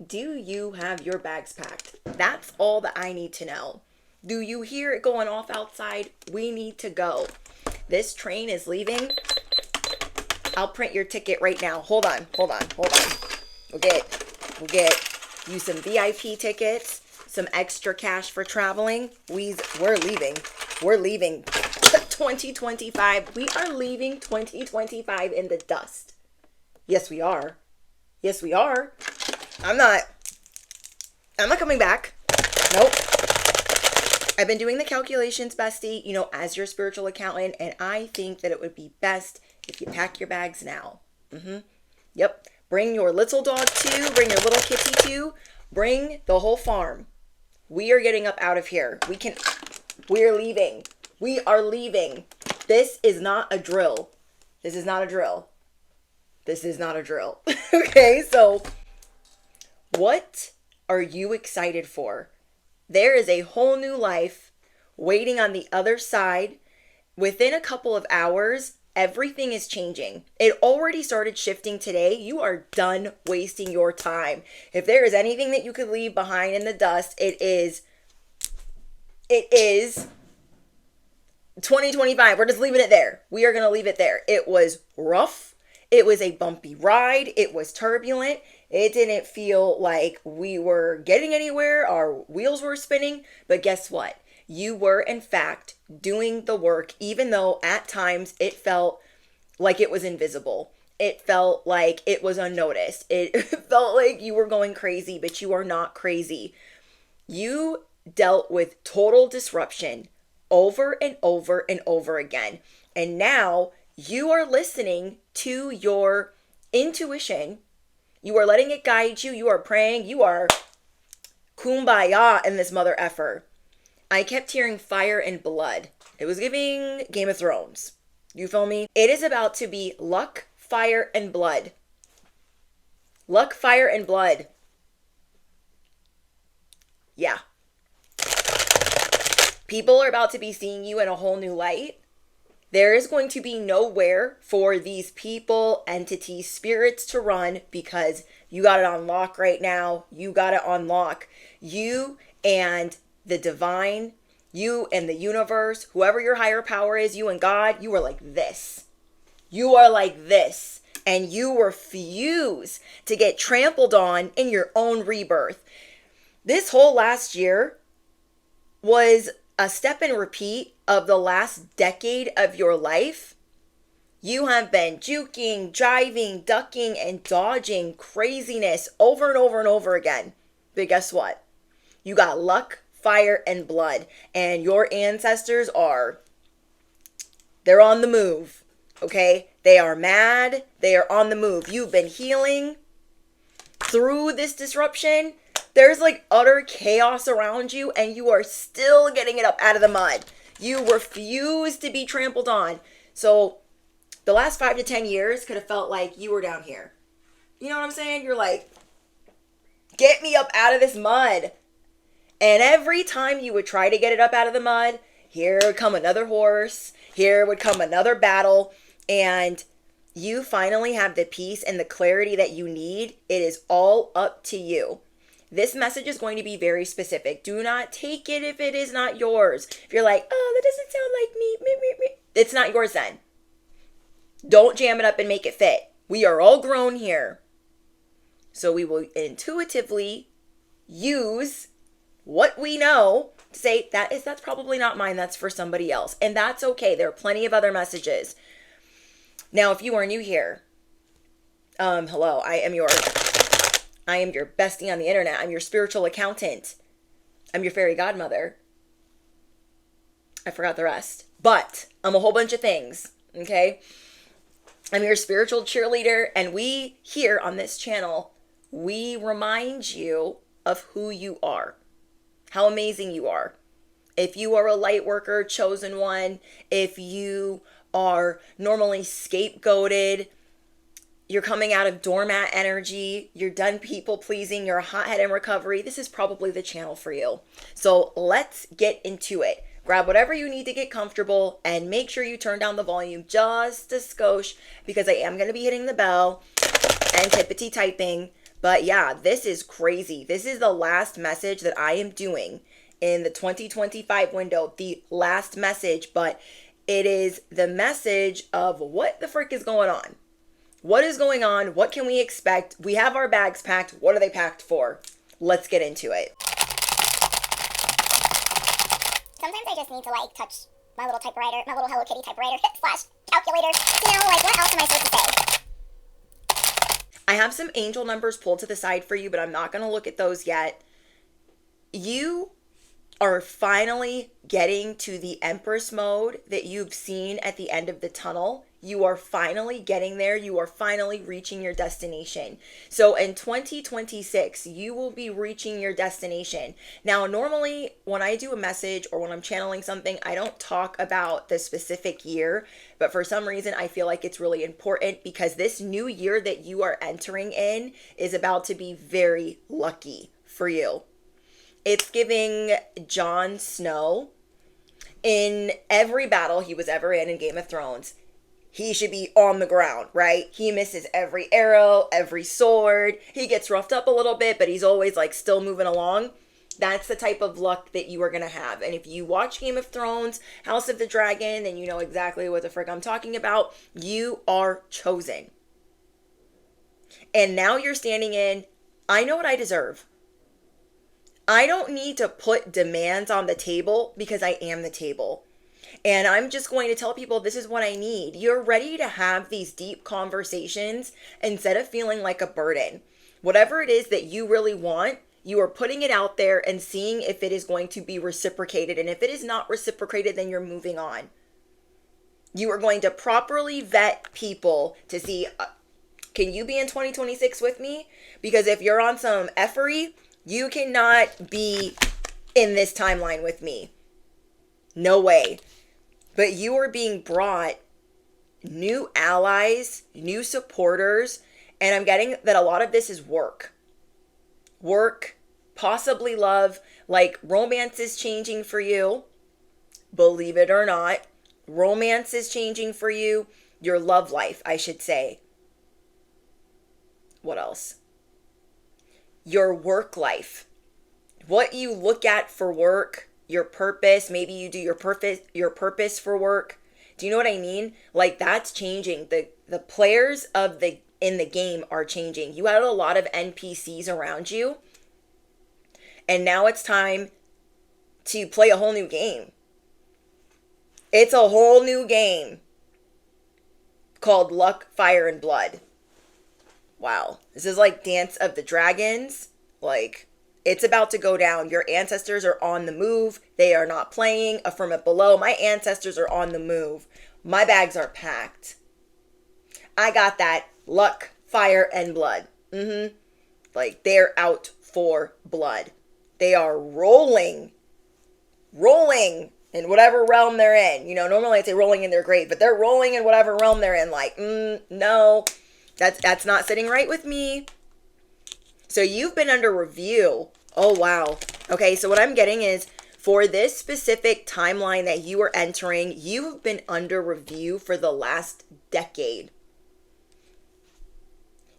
Do you have your bags packed? That's all that I need to know. Do you hear it going off outside? We need to go. This train is leaving. I'll print your ticket right now. Hold on. We'll get you some VIP tickets, some extra cash for traveling. We're leaving. We're leaving 2025. We are leaving 2025 in the dust. Yes, we are. Yes, we are. I'm not coming back. Nope. I've been doing the calculations, bestie, as your spiritual accountant, and I think that it would be best if you pack your bags now. Yep. Bring your little dog too. Bring your little kitty too. Bring the whole farm. We are getting up out of here. We're leaving. We are leaving. This is not a drill. This is not a drill. This is not a drill. Okay, so what are you excited for? There is a whole new life waiting on the other side. Within a couple of hours, everything is changing. It already started shifting today. You are done wasting your time. If there is anything that you could leave behind in the dust, it is 2025. We're just leaving it there. We are going to leave it there. It was rough. It was a bumpy ride. It was turbulent. It didn't feel like we were getting anywhere. Our wheels were spinning. But guess what? You were, in fact, doing the work, even though at times it felt like it was invisible. It felt like it was unnoticed. It felt like you were going crazy, but you are not crazy. You dealt with total disruption over and over and over again. And now you are listening to your intuition. You are letting it guide you. You are praying. You are kumbaya in this mother effer. I kept hearing fire and blood. It was giving Game of Thrones. You feel me? It is about to be luck, fire, and blood. Luck, fire, and blood. Yeah. People are about to be seeing you in a whole new light. There is going to be nowhere for these people, entities, spirits to run because you got it on lock right now. You got it on lock. You and the divine, you and the universe, whoever your higher power is, you and God, you are like this. You are like this. And you refuse to get trampled on in your own rebirth. This whole last year was a step and repeat of the last decade of your life. You have been juking, jiving, ducking, and dodging craziness over and over and over again. But guess what? You got luck, fire, and blood. And your ancestors they're on the move. Okay? They are mad. They are on the move. You've been healing through this disruption. There's like utter chaos around you and you are still getting it up out of the mud. You refuse to be trampled on. So the last 5 to 10 years could have felt like you were down here. You know what I'm saying? You're like, get me up out of this mud. And every time you would try to get it up out of the mud, here would come another horse. Here would come another battle. And you finally have the peace and the clarity that you need. It is all up to you. This message is going to be very specific. Do not take it if it is not yours. If you're like, oh, that doesn't sound like me. It's not yours then. Don't jam it up and make it fit. We are all grown here. So we will intuitively use what we know to say, that's probably not mine. That's for somebody else. And that's okay. There are plenty of other messages. Now, if you are new here, hello, I am your bestie on the internet. I'm your spiritual accountant. I'm your fairy godmother. I forgot the rest. But I'm a whole bunch of things, okay? I'm your spiritual cheerleader, and we here on this channel, we remind you of who you are, how amazing you are. If you are a light worker, chosen one, if you are normally scapegoated, you're coming out of doormat energy, you're done people pleasing, you're a hothead in recovery, this is probably the channel for you. So let's get into it. Grab whatever you need to get comfortable and make sure you turn down the volume just a skosh because I am going to be hitting the bell and tippity typing. But yeah, this is crazy. This is the last message that I am doing in the 2025 window, the last message, but it is the message of what the frick is going on. What is going on? What can we expect? We have our bags packed. What are they packed for? Let's get into it. Sometimes I just need to like touch my little typewriter, my little Hello Kitty typewriter slash calculator. You know, like what else am I supposed to say? I have some angel numbers pulled to the side for you, but I'm not going to look at those yet. You are finally getting to the Empress mode that you've seen at the end of the tunnel. You are finally getting there. You are finally reaching your destination. So in 2026, you will be reaching your destination. Now, normally when I do a message or when I'm channeling something, I don't talk about the specific year, but for some reason, I feel like it's really important because this new year that you are entering in is about to be very lucky for you. It's giving Jon Snow in every battle he was ever in Game of Thrones. He should be on the ground, right? He misses every arrow, every sword. He gets roughed up a little bit, but he's always like still moving along. That's the type of luck that you are going to have. And if you watch Game of Thrones, House of the Dragon, then you know exactly what the frick I'm talking about. You are chosen. And now you're standing in, I know what I deserve. I don't need to put demands on the table because I am the table. And I'm just going to tell people this is what I need. You're ready to have these deep conversations instead of feeling like a burden. Whatever it is that you really want, you are putting it out there and seeing if it is going to be reciprocated. And if it is not reciprocated, then you're moving on. You are going to properly vet people to see, can you be in 2026 with me? Because if you're on some effery, you cannot be in this timeline with me. No way. But you are being brought new allies, new supporters, and I'm getting that a lot of this is work. Work, possibly love, like romance is changing for you. Believe it or not, romance is changing for you. Your love life, I should say. What else? Your work life. What you look at for work, your purpose, maybe you do your purpose for work. Do you know what I mean? Like that's changing. The players in the game are changing. You had a lot of NPCs around you. And now it's time to play a whole new game. It's a whole new game called Luck, Fire, and Blood. Wow. This is like Dance of the Dragons. Like, it's about to go down. Your ancestors are on the move. They are not playing. Affirm it below. My ancestors are on the move. My bags are packed. I got that luck, fire, and blood. Like, they're out for blood. They are rolling in whatever realm they're in. You know, normally I'd say rolling in their grave, but they're rolling in whatever realm they're in. Like, no, that's not sitting right with me. So you've been under review. Oh, wow. Okay, so what I'm getting is for this specific timeline that you are entering, you have been under review for the last decade.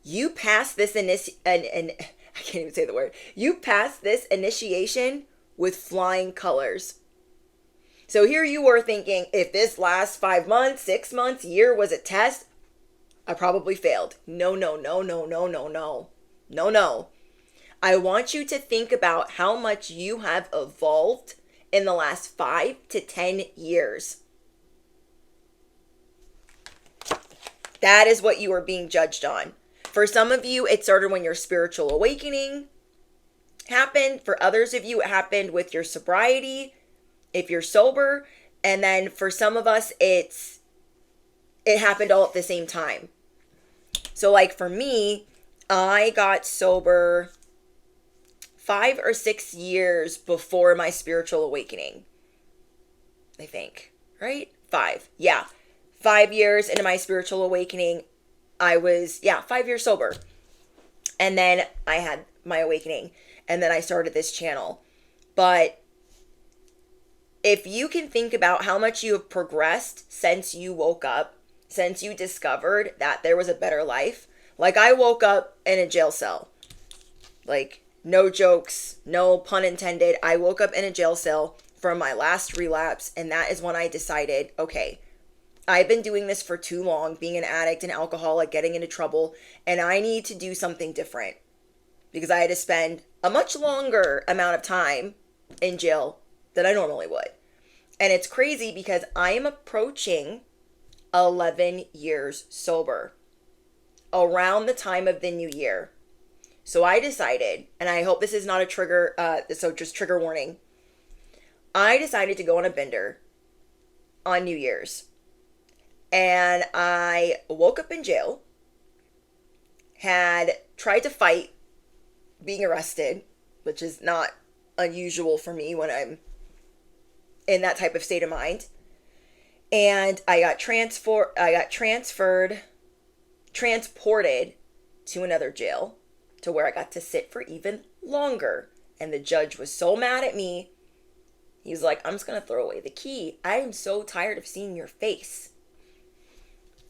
You passed this I can't even say the word. You passed this initiation with flying colors. So here you were thinking, if this last 5 months, 6 months, year was a test, I probably failed. No. I want you to think about how much you have evolved in the last 5 to 10 years. That is what you are being judged on. For some of you, it started when your spiritual awakening happened. For others of you, it happened with your sobriety, if you're sober. And then for some of us, it happened all at the same time. So like for me, I got sober 5 or 6 years before my spiritual awakening. I think, right? 5. Yeah. 5 years into my spiritual awakening, I was, 5 years sober. And then I had my awakening. And then I started this channel. But if you can think about how much you have progressed since you woke up, since you discovered that there was a better life. Like I woke up in a jail cell. Like, no jokes, no pun intended. I woke up in a jail cell from my last relapse, and that is when I decided, okay, I've been doing this for too long, being an addict and alcoholic, getting into trouble, and I need to do something different because I had to spend a much longer amount of time in jail than I normally would. And it's crazy because I am approaching 11 years sober around the time of the new year. So I decided, and I hope this is not a trigger, so just trigger warning. I decided to go on a bender on New Year's. And I woke up in jail, had tried to fight being arrested, which is not unusual for me when I'm in that type of state of mind. And I got transported to another jail to where I got to sit for even longer. And the judge was so mad at me. He was like, I'm just going to throw away the key. I am so tired of seeing your face.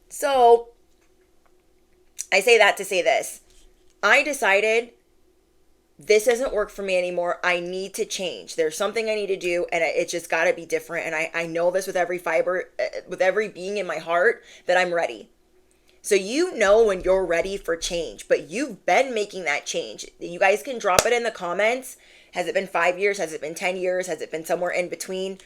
So I say that to say this. I decided this doesn't work for me anymore. I need to change. There's something I need to do, and it's just got to be different. And I know this with every fiber, with every being in my heart, that I'm ready. So you know when you're ready for change, but you've been making that change. You guys can drop it in the comments. Has it been 5 years? Has it been 10 years? Has it been somewhere in between?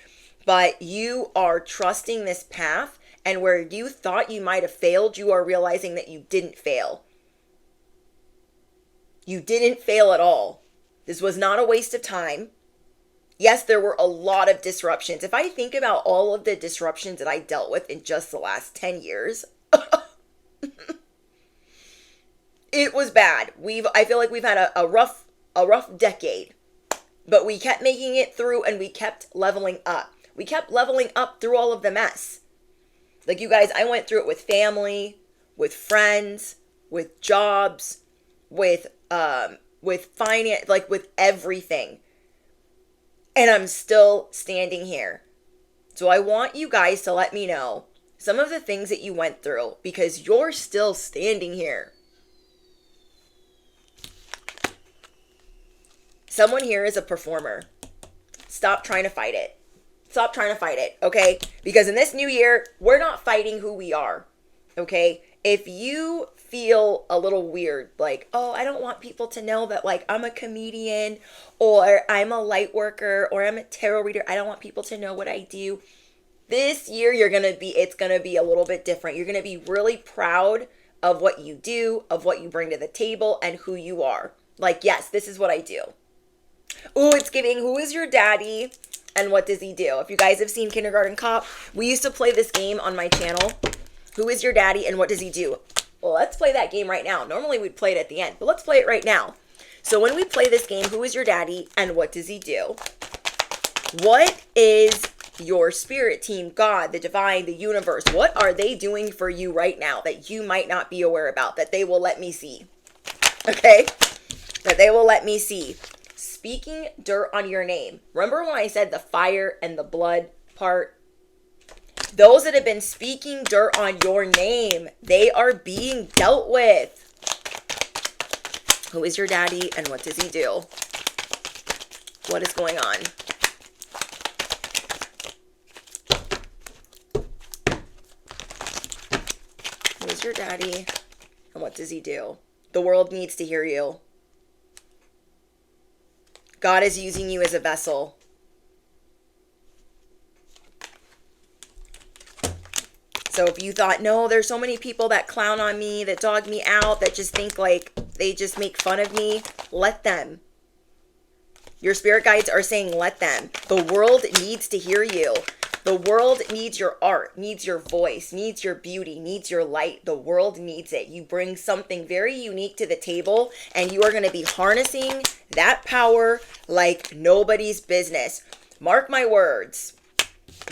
But you are trusting this path, and where you thought you might have failed, you are realizing that you didn't fail. You didn't fail at all. This was not a waste of time. Yes, there were a lot of disruptions. If I think about all of the disruptions that I dealt with in just the last 10 years, it was bad. I feel like we've had a rough decade, but we kept making it through, and we kept leveling up. We kept leveling up through all of the mess. Like, you guys, I went through it with family, with friends, with jobs, with finance, like with everything. And I'm still standing here. So I want you guys to let me know some of the things that you went through, because you're still standing here. Someone here is a performer. Stop trying to fight it. Stop trying to fight it, okay? Because in this new year, we're not fighting who we are, okay? If you feel a little weird, like, oh, I don't want people to know that, like, I'm a comedian, or I'm a light worker, or I'm a tarot reader, I don't want people to know what I do. This year, it's gonna be a little bit different. You're gonna be really proud of what you do, of what you bring to the table, and who you are. Like, yes, this is what I do. Ooh, it's giving, who is your daddy? And what does he do? If you guys have seen Kindergarten Cop, we used to play this game on my channel. Who is your daddy and what does he do? Well, let's play that game right now. Normally we'd play it at the end, but let's play it right now. So when we play this game, who is your daddy and what does he do? What is your spirit team, God, the divine, the universe? What are they doing for you right now that you might not be aware about, that they will let me see? Okay? That they will let me see. Speaking dirt on your name. Remember when I said the fire and the blood part? Those that have been speaking dirt on your name, they are being dealt with. Who is your daddy and what does he do? What is going on? Who is your daddy and what does he do? The world needs to hear you. God is using you as a vessel. So if you thought, no, there's so many people that clown on me, that dog me out, that just think like they just make fun of me, let them. Your spirit guides are saying, let them. The world needs to hear you. The world needs your art, needs your voice, needs your beauty, needs your light. The world needs it. You bring something very unique to the table, and you are going to be harnessing that power like nobody's business. Mark my words.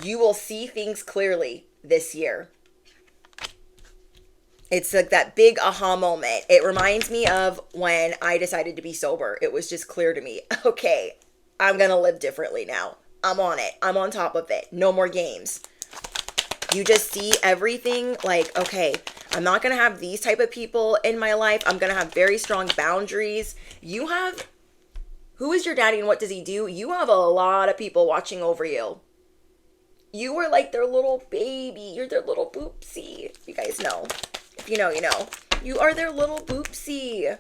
You will see things clearly this year. It's like that big aha moment. It reminds me of when I decided to be sober. It was just clear to me, okay, I'm going to live differently now. I'm on it. I'm on top of it. No more games. You just see everything like, okay, I'm not going to have these type of people in my life. I'm going to have very strong boundaries. You have, who is your daddy and what does he do? You have a lot of people watching over you. You are like their little baby. You're their little boopsie. You guys know. If you know, you know. You are their little boopsie.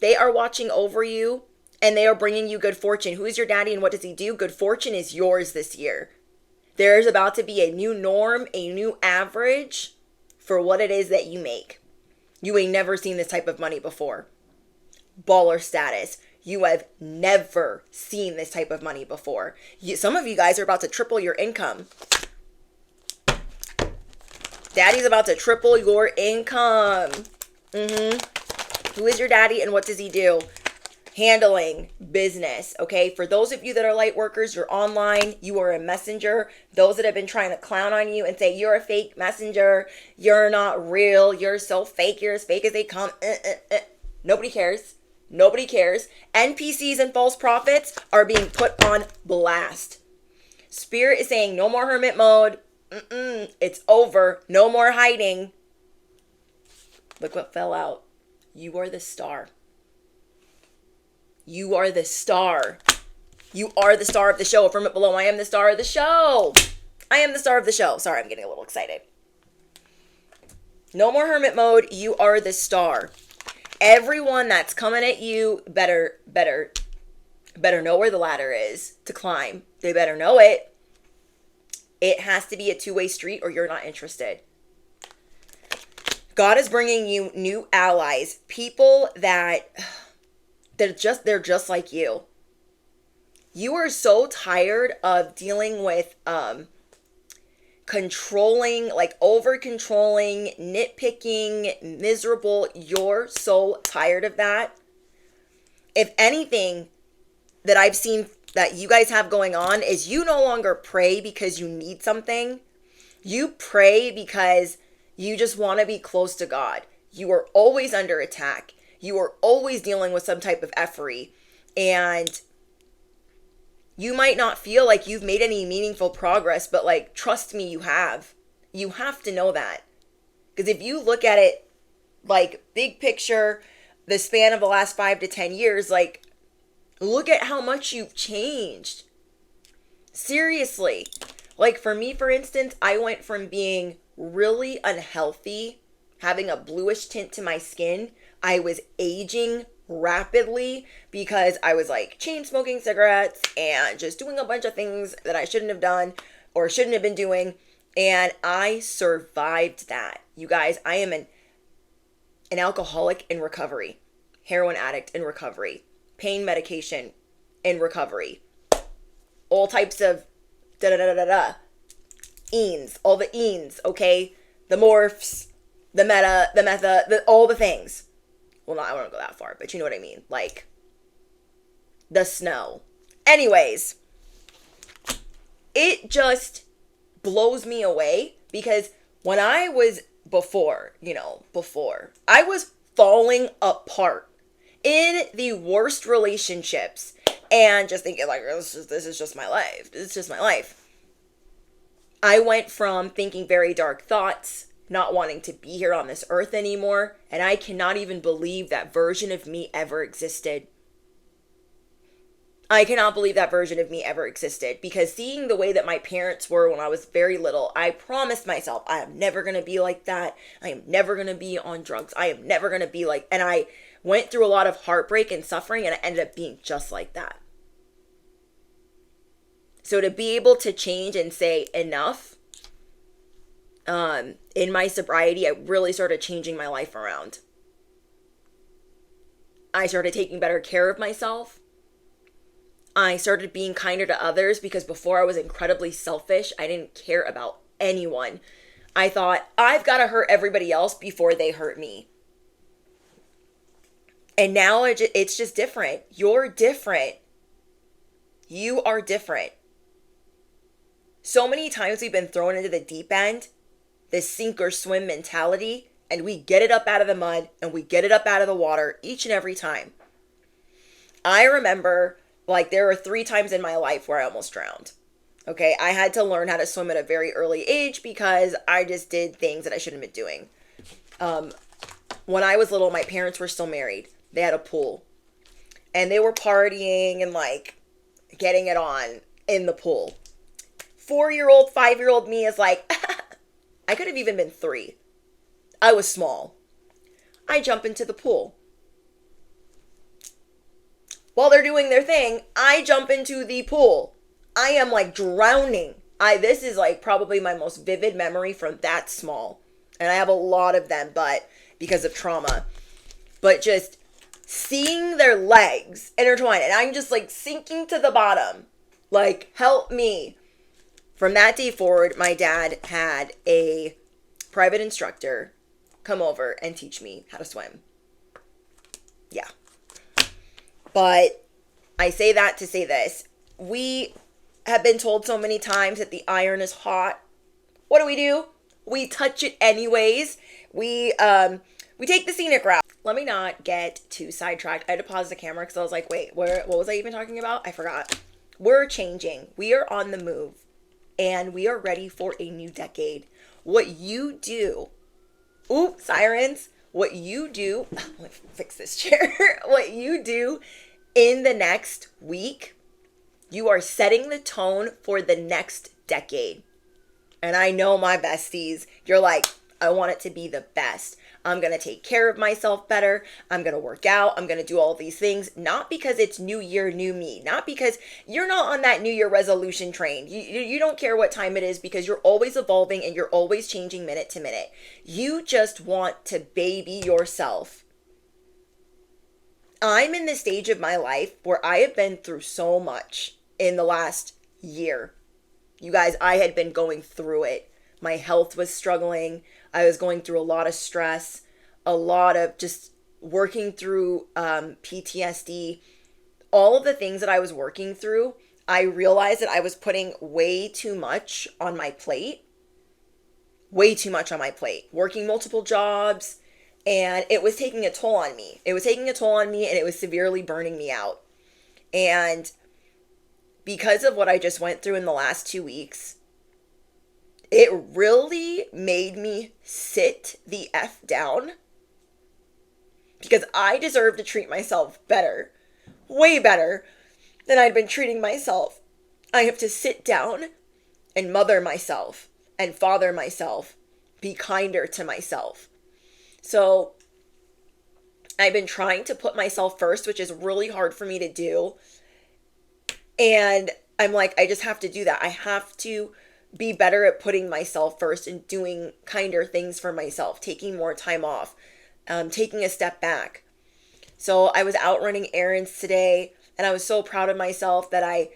They are watching over you and they are bringing you good fortune. Who is your daddy and what does he do? Good fortune is yours this year. There's about to be a new norm, a new average for what it is that you make. You ain't never seen this type of money before. Baller status. You have never seen this type of money before. Some of you guys are about to triple your income. Daddy's about to triple your income. Who is your daddy and what does he do? Handling business, okay? For those of you that are light workers, you're online, you are a messenger. Those that have been trying to clown on you and say, you're a fake messenger, you're not real, you're so fake, you're as fake as they come. Nobody cares. Nobody cares. NPCs and false prophets are being put on blast. Spirit is saying no more hermit mode. It's over. No more hiding. Look what fell out. You are the star. You are the star. You are the star of the show. Affirm it below. I am the star of the show. I am the star of the show. Sorry, I'm getting a little excited. No more hermit mode. You are the star. Everyone that's coming at you better know where the ladder is to climb. They better know it. It has to be a two-way street or you're not interested. God is bringing you new allies. People that they're just like you. You are so tired of dealing with controlling, like over controlling, nitpicking, miserable. You're so tired of that. If anything that I've seen that you guys have going on is you no longer pray because you need something. You pray because you just want to be close to God. You are always under attack. You are always dealing with some type of effery. And you might not feel like you've made any meaningful progress, but like, trust me, you have. You have to know that. Because if you look at it like big picture, the span of the last 5 to 10 years, like, look at how much you've changed. Seriously. Like for me, for instance, I went from being really unhealthy, having a bluish tint to my skin. I was aging rapidly because I was like chain smoking cigarettes and just doing a bunch of things that I shouldn't have done or shouldn't have been doing. And I survived that. You guys, I am an alcoholic in recovery, heroin addict in recovery, pain medication in recovery, all types of enes, all the enes, okay? The morphs, the meta, the metha, all the things. Well, no, I won't go that far, but you know what I mean. Like, the snow. Anyways, it just blows me away because when I was before, I was falling apart in the worst relationships and just thinking like, this is just my life. This is just my life. I went from thinking very dark thoughts, not wanting to be here on this earth anymore, and I cannot even believe that version of me ever existed. I cannot believe that version of me ever existed because seeing the way that my parents were when I was very little, I promised myself I am never going to be like that. I am never going to be on drugs. I am never going to be like, and I went through a lot of heartbreak and suffering and I ended up being just like that. So to be able to change and say enough, in my sobriety, I really started changing my life around. I started taking better care of myself. I started being kinder to others because before I was incredibly selfish. I didn't care about anyone. I thought, I've got to hurt everybody else before they hurt me. And now it's just different. You're different. You are different. So many times we've been thrown into the deep end, this sink or swim mentality, and we get it up out of the mud and we get it up out of the water each and every time. I remember, like, there were 3 times in my life where I almost drowned. Okay, I had to learn how to swim at a very early age because I just did things that I shouldn't have been doing. When I was little, my parents were still married. They had a pool. And they were partying and like getting it on in the pool. 4-year-old, 5-year-old me is like, I could have even been 3. I was small. I jump into the pool. While they're doing their thing, I jump into the pool. I am like drowning. This is like probably my most vivid memory from that small. And I have a lot of them, but because of trauma. But just seeing their legs intertwined, and I'm just like sinking to the bottom. Like, help me. From that day forward, my dad had a private instructor come over and teach me how to swim. Yeah. But I say that to say this. We have been told so many times that the iron is hot. What do? We touch it anyways. We take the scenic route. Let me not get too sidetracked. I had to pause the camera because I was like, wait, what was I even talking about? I forgot. We're changing. We are on the move. And we are ready for a new decade. What you do, sirens, what you do, let me fix this chair. What you do in the next week, you are setting the tone for the next decade. And I know my besties, you're like, I want it to be the best. I'm going to take care of myself better. I'm going to work out. I'm going to do all these things. Not because it's new year, new me. Not because you're not on that new year resolution train. You don't care what time it is because you're always evolving and you're always changing minute to minute. You just want to baby yourself. I'm in the stage of my life where I have been through so much in the last year. You guys, I had been going through it. My health was struggling. I was going through a lot of stress, a lot of just working through PTSD. All of the things that I was working through, I realized that I was putting way too much on my plate. Way too much on my plate. Working multiple jobs, and it was taking a toll on me. It was taking a toll on me, and it was severely burning me out. And because of what I just went through in the last 2 weeks, it really made me sit the F down because I deserve to treat myself better, way better than I'd been treating myself. I have to sit down and mother myself and father myself, be kinder to myself. So I've been trying to put myself first, which is really hard for me to do. And I'm like, I just have to do that. I have to be better at putting myself first and doing kinder things for myself, taking more time off, taking a step back. So I was out running errands today and I was so proud of myself that I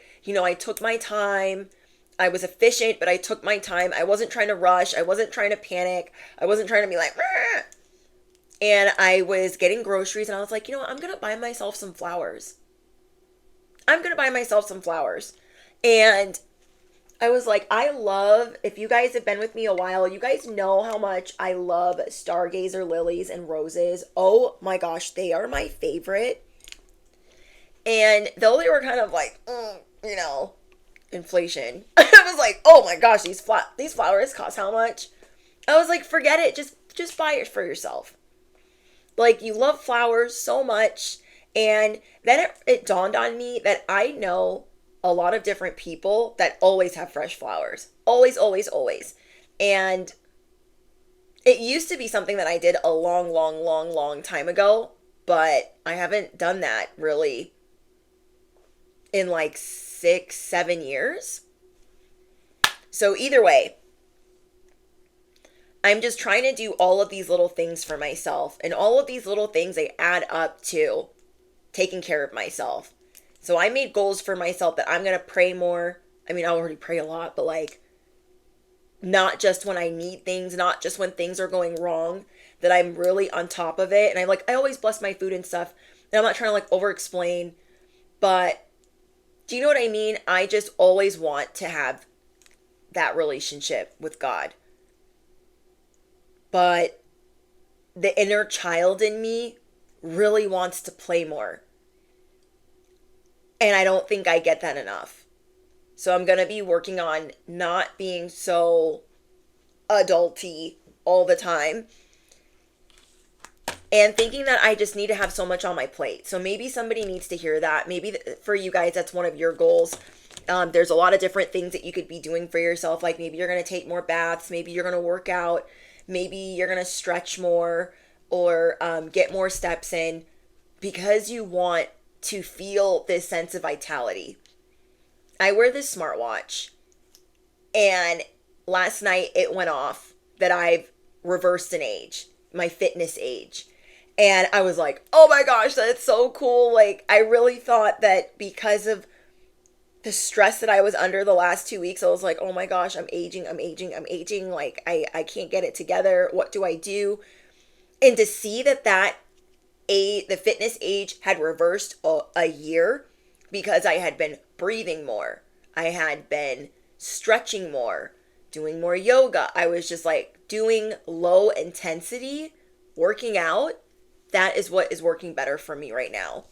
took my time. I was efficient, but I took my time. I wasn't trying to rush. I wasn't trying to panic. I wasn't trying to be like, "Rah!" And I was getting groceries and I was like, I'm going to buy myself some flowers. And I was like, if you guys have been with me a while, you guys know how much I love stargazer lilies and roses. Oh my gosh, they are my favorite. And though they were kind of like, inflation, I was like, oh my gosh, these flowers cost how much? I was like, forget it. Just buy it for yourself. Like, you love flowers so much. And then it dawned on me that I know a lot of different people that always have fresh flowers. Always, always, always. And it used to be something that I did a long, long, long, long time ago, but I haven't done that really in like 6-7 years. So either way, I'm just trying to do all of these little things for myself. And all of these little things, they add up to taking care of myself. So I made goals for myself that I'm going to pray more. I mean, I already pray a lot, but like, not just when I need things, not just when things are going wrong, that I'm really on top of it. And I always bless my food and stuff. And I'm not trying to like over explain, but do you know what I mean? I just always want to have that relationship with God. But the inner child in me really wants to play more. And I don't think I get that enough. So I'm going to be working on not being so adulty all the time and thinking that I just need to have so much on my plate. So maybe somebody needs to hear that. Maybe for you guys, that's one of your goals. There's a lot of different things that you could be doing for yourself. Like maybe you're going to take more baths. Maybe you're going to work out. Maybe you're going to stretch more or get more steps in because you want to feel this sense of vitality. I wear this smartwatch and last night it went off that I've reversed an age, my fitness age. And I was like, oh my gosh, that's so cool. Like, I really thought that because of the stress that I was under the last 2 weeks, I was like, oh my gosh, I'm aging. Like, I can't get it together. What do I do? And to see that the fitness age had reversed a year because I had been breathing more. I had been stretching more, doing more yoga. I was just like doing low intensity, working out. That is what is working better for me right now.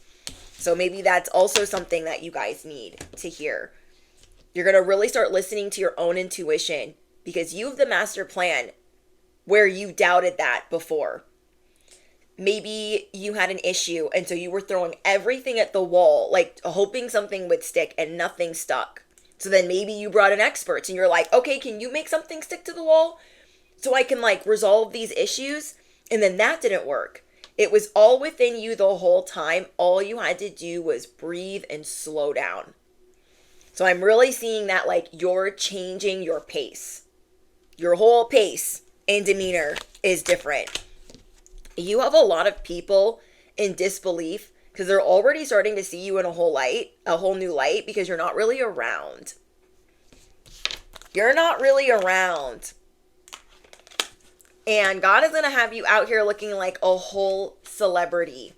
So maybe that's also something that you guys need to hear. You're going to really start listening to your own intuition because you have the master plan where you doubted that before. Maybe you had an issue and so you were throwing everything at the wall, like hoping something would stick and nothing stuck. So then maybe you brought in experts and you're like, okay, can you make something stick to the wall so I can like resolve these issues? And then that didn't work. It was all within you the whole time. All you had to do was breathe and slow down. So I'm really seeing that like you're changing your pace. Your whole pace and demeanor is different. You have a lot of people in disbelief because they're already starting to see you in a whole new light because you're not really around. You're not really around. And God is going to have you out here looking like a whole celebrity.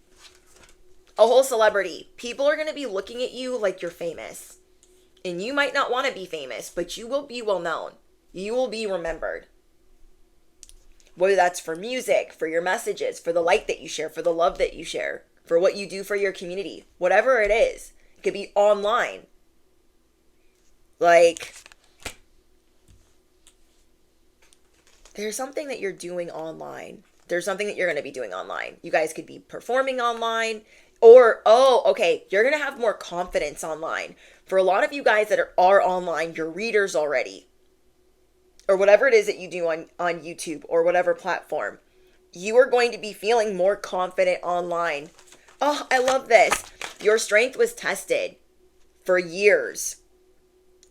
A whole celebrity. People are going to be looking at you like you're famous. And you might not want to be famous, but you will be well known. You will be remembered. Whether that's for music, for your messages, for the light that you share, for the love that you share, for what you do for your community. Whatever it is. It could be online. Like, there's something that you're doing online. There's something that you're going to be doing online. You guys could be performing online or, you're going to have more confidence online. For a lot of you guys that are online, you're readers already. Or whatever it is that you do on YouTube or whatever platform. You are going to be feeling more confident online. Oh, I love this. Your strength was tested for years.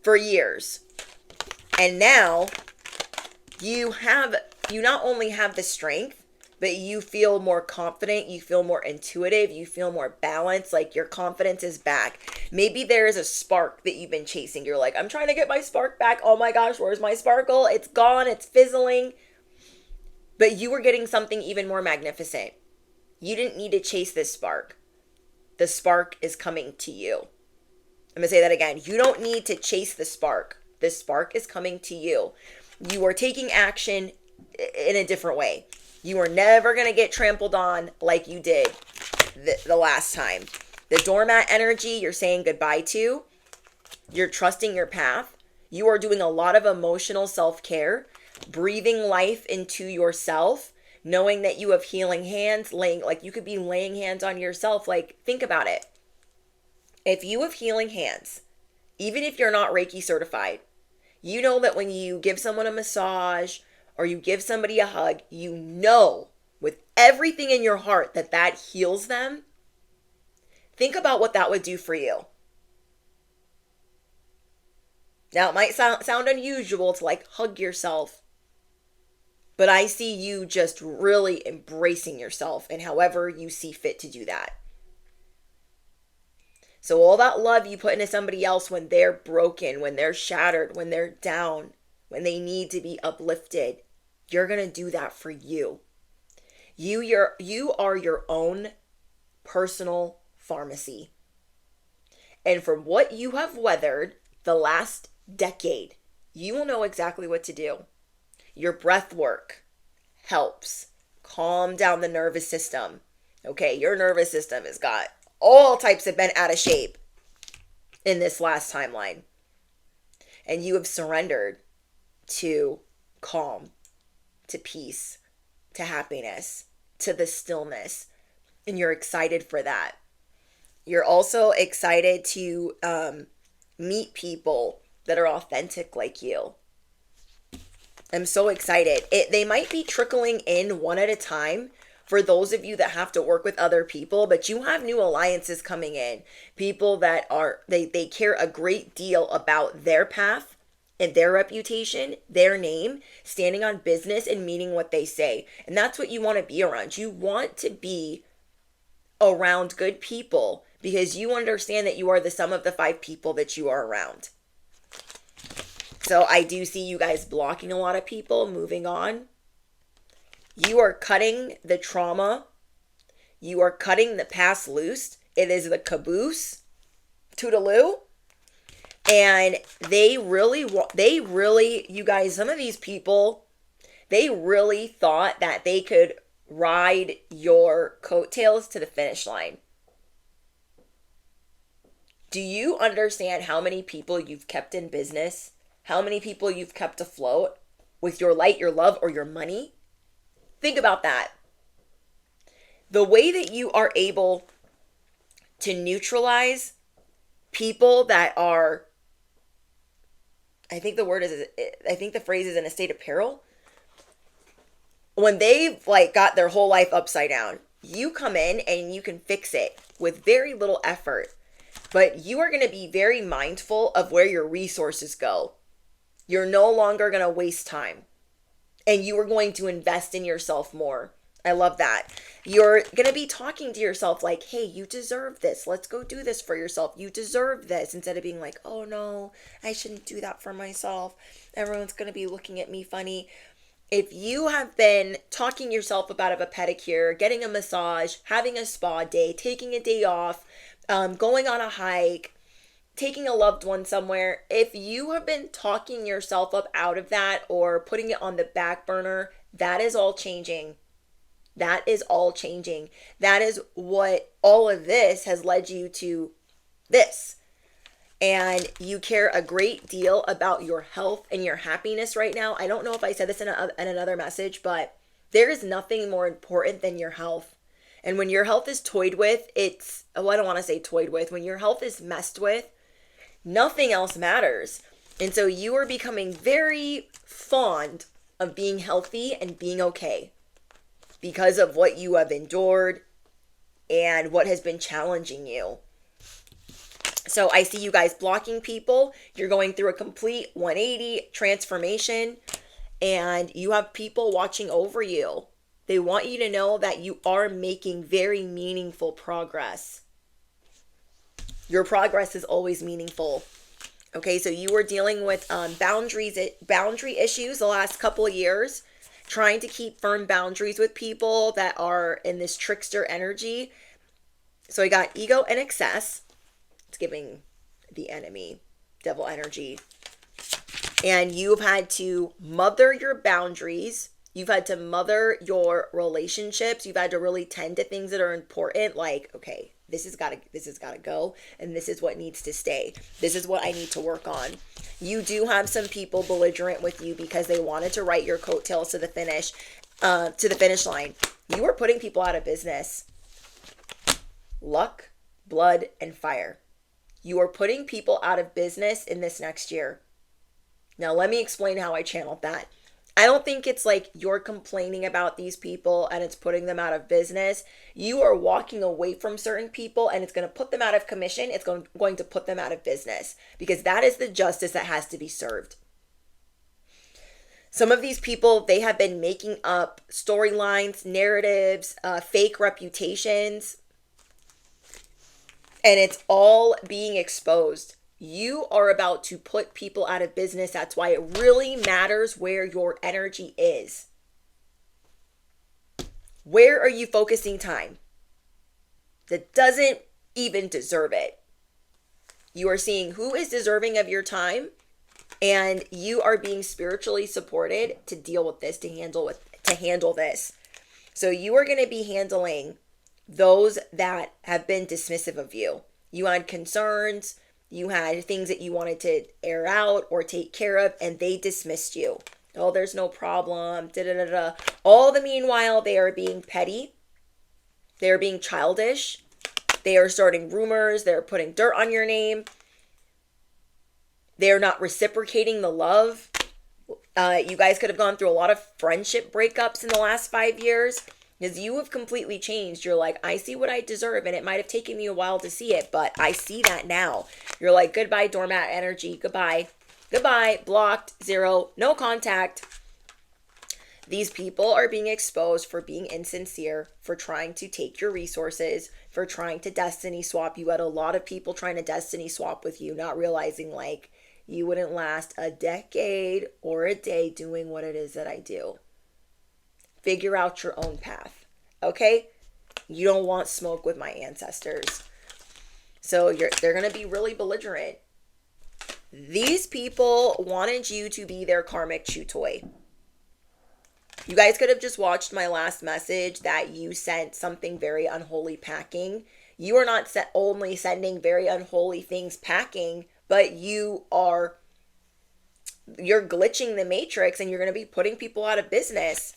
For years. And now you not only have the strength, but you feel more confident, you feel more intuitive, you feel more balanced, like your confidence is back. Maybe there is a spark that you've been chasing. You're like, I'm trying to get my spark back. Oh my gosh, where's my sparkle? It's gone, it's fizzling. But you were getting something even more magnificent. You didn't need to chase this spark. The spark is coming to you. I'm going to say that again. You don't need to chase the spark. The spark is coming to you. You are taking action in a different way. You are never going to get trampled on like you did the last time. The doormat energy you're saying goodbye to. You're trusting your path. You are doing a lot of emotional self-care, breathing life into yourself, knowing that you have healing hands, you could be laying hands on yourself. Like, think about it. If you have healing hands, even if you're not Reiki certified, you know that when you give someone a massage or you give somebody a hug, you know with everything in your heart that heals them. Think about what that would do for you. Now, it might sound unusual to like hug yourself, but I see you just really embracing yourself and however you see fit to do that. So all that love you put into somebody else when they're broken, when they're shattered, when they're down, when they need to be uplifted, you're going to do that for you. You are your own personal pharmacy. And from what you have weathered the last decade, you will know exactly what to do. Your breath work helps calm down the nervous system. Okay, your nervous system has got all types of bent out of shape in this last timeline. And you have surrendered to calm, to peace, to happiness. to the stillness, and you're excited for that. You're also excited to meet people that are authentic like you. I'm so excited. They might be trickling in one at a time for those of you that have to work with other people, but you have new alliances coming in. People that are, they care a great deal about their path and their reputation, their name, standing on business and meaning what they say. And that's what you want to be around. You want to be around good people because you understand that you are the sum of the 5 people that you are around. So I do see you guys blocking a lot of people, moving on. You are cutting the trauma. You are cutting the past loose. It is the caboose. Toodaloo. And they really, you guys, some of these people, they really thought that they could ride your coattails to the finish line. Do you understand how many people you've kept in business? How many people you've kept afloat with your light, your love, or your money? Think about that. The way that you are able to neutralize people that are, I think the phrase is in a state of peril. When they've got their whole life upside down, you come in and you can fix it with very little effort. But you are going to be very mindful of where your resources go. You're no longer going to waste time. And you are going to invest in yourself more. I love that. You're going to be talking to yourself like, hey, you deserve this. Let's go do this for yourself. You deserve this. Instead of being like, oh no, I shouldn't do that for myself. Everyone's going to be looking at me funny. If you have been talking yourself about a pedicure, getting a massage, having a spa day, taking a day off, going on a hike, taking a loved one somewhere, if you have been talking yourself up out of that or putting it on the back burner, that is all changing. That is all changing. That is what all of this has led you to this. And you care a great deal about your health and your happiness right now. I don't know if I said this in another message, but there is nothing more important than your health. And when your health is toyed with, I don't want to say toyed with. When your health is messed with, nothing else matters. And so you are becoming very fond of being healthy and being okay because of what you have endured and what has been challenging you. So I see you guys blocking people. You're going through a complete 180 transformation and you have people watching over you. They want you to know that you are making very meaningful progress. Your progress is always meaningful. Okay, so you were dealing with boundary issues the last couple of years, trying to keep firm boundaries with people that are in this trickster energy. So I got ego and excess. It's giving the enemy devil energy. And you've had to mother your boundaries. You've had to mother your relationships. You've had to really tend to things that are important, like, okay, this has got to go, and this is what needs to stay. This is what I need to work on. You do have some people belligerent with you because they wanted to write your coattails to the finish line. You are putting people out of business. Luck, blood, and fire. You are putting people out of business in this next year. Now, let me explain how I channeled that. I don't think it's like you're complaining about these people and it's putting them out of business. You are walking away from certain people and it's going to put them out of commission. It's going to put them out of business because that is the justice that has to be served. Some of these people, they have been making up storylines, narratives, fake reputations, and it's all being exposed. You are about to put people out of business. That's why it really matters where your energy is. Where are you focusing time that doesn't even deserve it? You are seeing who is deserving of your time, and you are being spiritually supported to deal with this, to handle this. So you are going to be handling those that have been dismissive of you. You had concerns. You had things that you wanted to air out or take care of, and they dismissed you. Oh, there's no problem. Da da da da. All the meanwhile, they are being petty. They are being childish. They are starting rumors. They're putting dirt on your name. They're not reciprocating the love. You guys could have gone through a lot of friendship breakups in the last 5 years because you have completely changed. You're like, I see what I deserve, and it might have taken me a while to see it, but I see that now. You're like, goodbye, doormat energy. Goodbye. Goodbye. Blocked. Zero. No contact. These people are being exposed for being insincere, for trying to take your resources, for trying to destiny swap. You had a lot of people trying to destiny swap with you, not realizing like you wouldn't last a decade or a day doing what it is that I do. Figure out your own path, okay? You don't want smoke with my ancestors. So they're going to be really belligerent. These people wanted you to be their karmic chew toy. You guys could have just watched my last message that you sent something very unholy packing. You are not only sending very unholy things packing, but you're glitching the matrix, and you're going to be putting people out of business.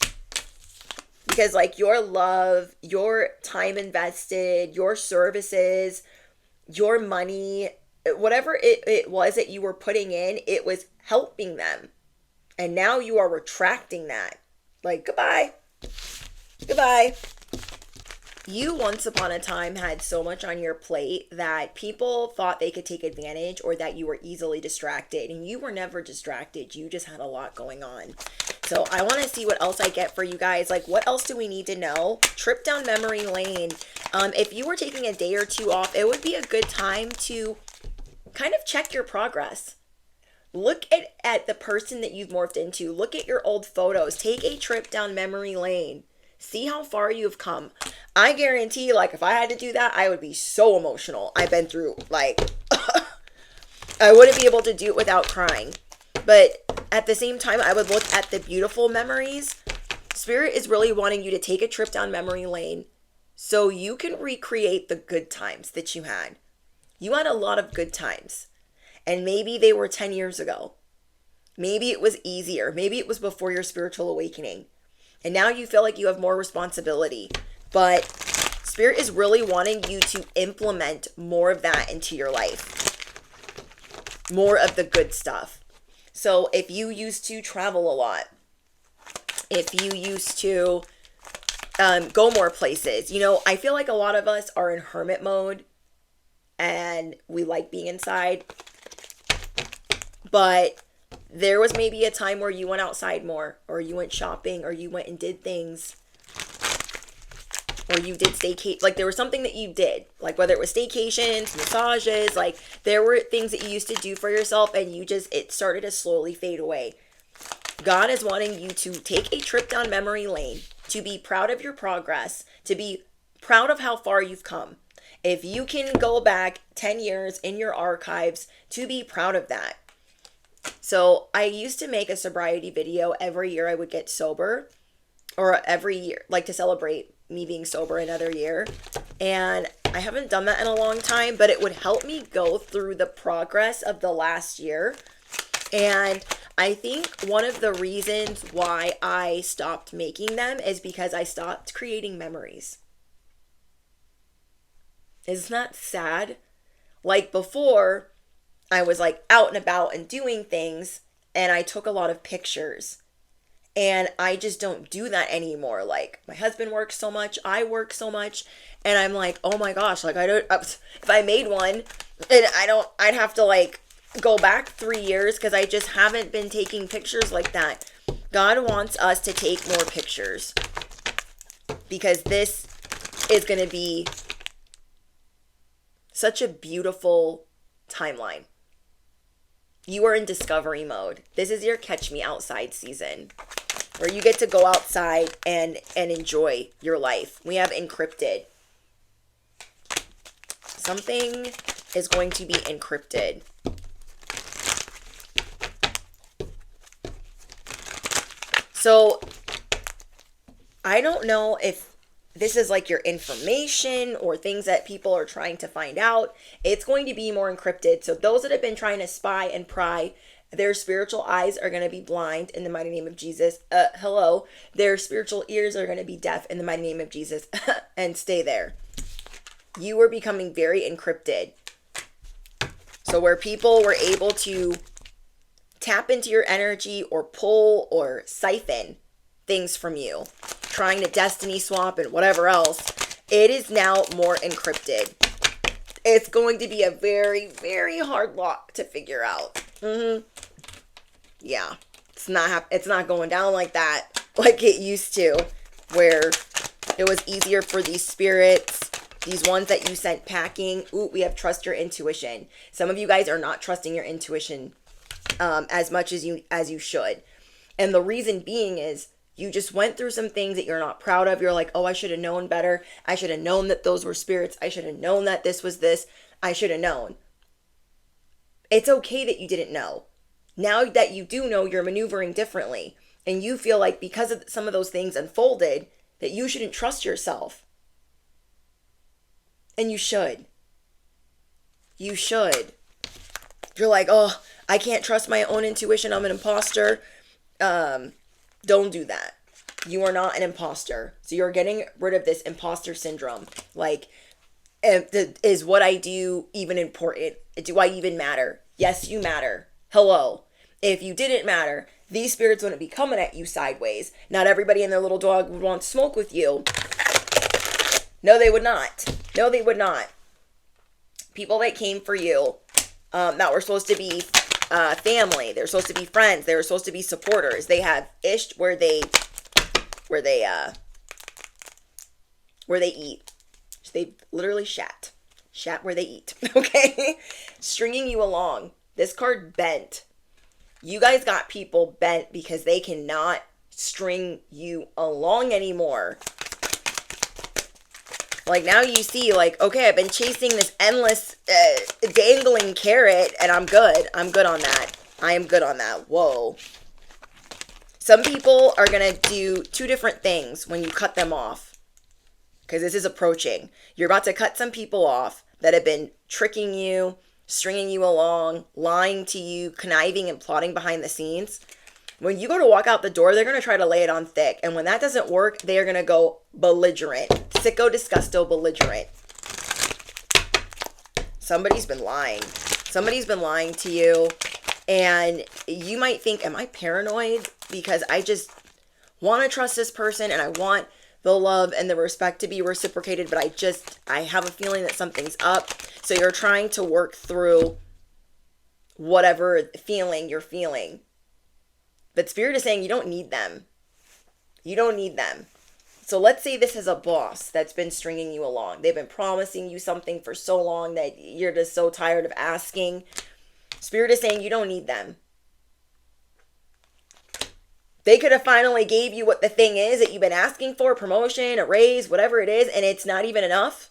Because like your love, your time invested, your services, your money, whatever it was that you were putting in, it was helping them. And now you are retracting that. Like, goodbye. Goodbye. You once upon a time had so much on your plate that people thought they could take advantage, or that you were easily distracted. And you were never distracted. You just had a lot going on. So I want to see what else I get for you guys. Like, what else do we need to know? Trip down memory lane. If you were taking a day or two off, it would be a good time to kind of check your progress. Look at the person that you've morphed into. Look at your old photos. Take a trip down memory lane. See how far you've come. I guarantee, like, if I had to do that, I would be so emotional. I've been through, like, I wouldn't be able to do it without crying. But at the same time, I would look at the beautiful memories. Spirit is really wanting you to take a trip down memory lane so you can recreate the good times that you had. You had a lot of good times. And maybe they were 10 years ago. Maybe it was easier. Maybe it was before your spiritual awakening. And now you feel like you have more responsibility. But Spirit is really wanting you to implement more of that into your life. More of the good stuff. So if you used to travel a lot, if you used to go more places, you know, I feel like a lot of us are in hermit mode and we like being inside. But there was maybe a time where you went outside more, or you went shopping, or you went and did things, or you did staycation. Like there was something that you did, like whether it was staycations, massages, like there were things that you used to do for yourself, and it started to slowly fade away. God is wanting you to take a trip down memory lane, to be proud of your progress, to be proud of how far you've come. If you can go back 10 years in your archives, to be proud of that. So I used to make a sobriety video every year I would get sober, or every year, like to celebrate me being sober another year. And I haven't done that in a long time, but it would help me go through the progress of the last year. And I think one of the reasons why I stopped making them is because I stopped creating memories. Isn't that sad? Like before, I was like out and about and doing things, and I took a lot of pictures. And I just don't do that anymore. Like my husband works so much, I work so much, and I'm like, oh my gosh, like if I made one, and I'd have to like go back 3 years because I just haven't been taking pictures like that. God wants us to take more pictures because this is going to be such a beautiful timeline. You are in discovery mode. This is your catch me outside season where you get to go outside and enjoy your life. We have encrypted. Something is going to be encrypted. So I don't know if this is like your information or things that people are trying to find out. It's going to be more encrypted. So those that have been trying to spy and pry Their spiritual eyes are going to be blind in the mighty name of Jesus. Hello. Their spiritual ears are going to be deaf in the mighty name of Jesus. And stay there. You are becoming very encrypted. So where people were able to tap into your energy or pull or siphon things from you, trying to destiny swap and whatever else, it is now more encrypted. It's going to be a very, very hard lock to figure out. Yeah, it's not going down like that, like it used to, where it was easier for these spirits, these ones that you sent packing. Ooh, we have trust your intuition. Some of you guys are not trusting your intuition as much as you should. And the reason being is you just went through some things that you're not proud of. You're like, oh, I should have known better. I should have known that those were spirits. I should have known that this was this. I should have known. It's okay that you didn't know. Now that you do know, you're maneuvering differently. And you feel like because of some of those things unfolded, that you shouldn't trust yourself. And you should. You should. You're like, oh, I can't trust my own intuition. I'm an imposter. Don't do that. You are not an imposter. So you're getting rid of this imposter syndrome. Like, is what I do even important? Do I even matter? Yes, you matter. Hello. If you didn't matter, these spirits wouldn't be coming at you sideways. Not everybody and their little dog would want to smoke with you. No, they would not. No, they would not. People that came for you, that were supposed to be family, they're supposed to be friends, they were supposed to be supporters. They have ished where they eat. They literally shat where they eat. Okay, stringing you along. This card bent. You guys got people bent because they cannot string you along anymore. Like, now you see, like, okay, I've been chasing this endless dangling carrot, and I'm good. I'm good on that. I am good on that. Whoa. Some people are going to do two different things when you cut them off. Because this is approaching. You're about to cut some people off that have been tricking you, stringing you along, lying to you, conniving and plotting behind the scenes. When you go to walk out the door, they're going to try to lay it on thick. And when that doesn't work, they are going to go belligerent. Sicko, disgusto, belligerent. Somebody's been lying. Somebody's been lying to you. And you might think, am I paranoid? Because I just want to trust this person and I want the love and the respect to be reciprocated. But I have a feeling that something's up. So you're trying to work through whatever feeling you're feeling. But Spirit is saying you don't need them. You don't need them. So let's say this is a boss that's been stringing you along. They've been promising you something for so long that you're just so tired of asking. Spirit is saying you don't need them. They could have finally gave you what the thing is that you've been asking for, promotion, a raise, whatever it is, and it's not even enough.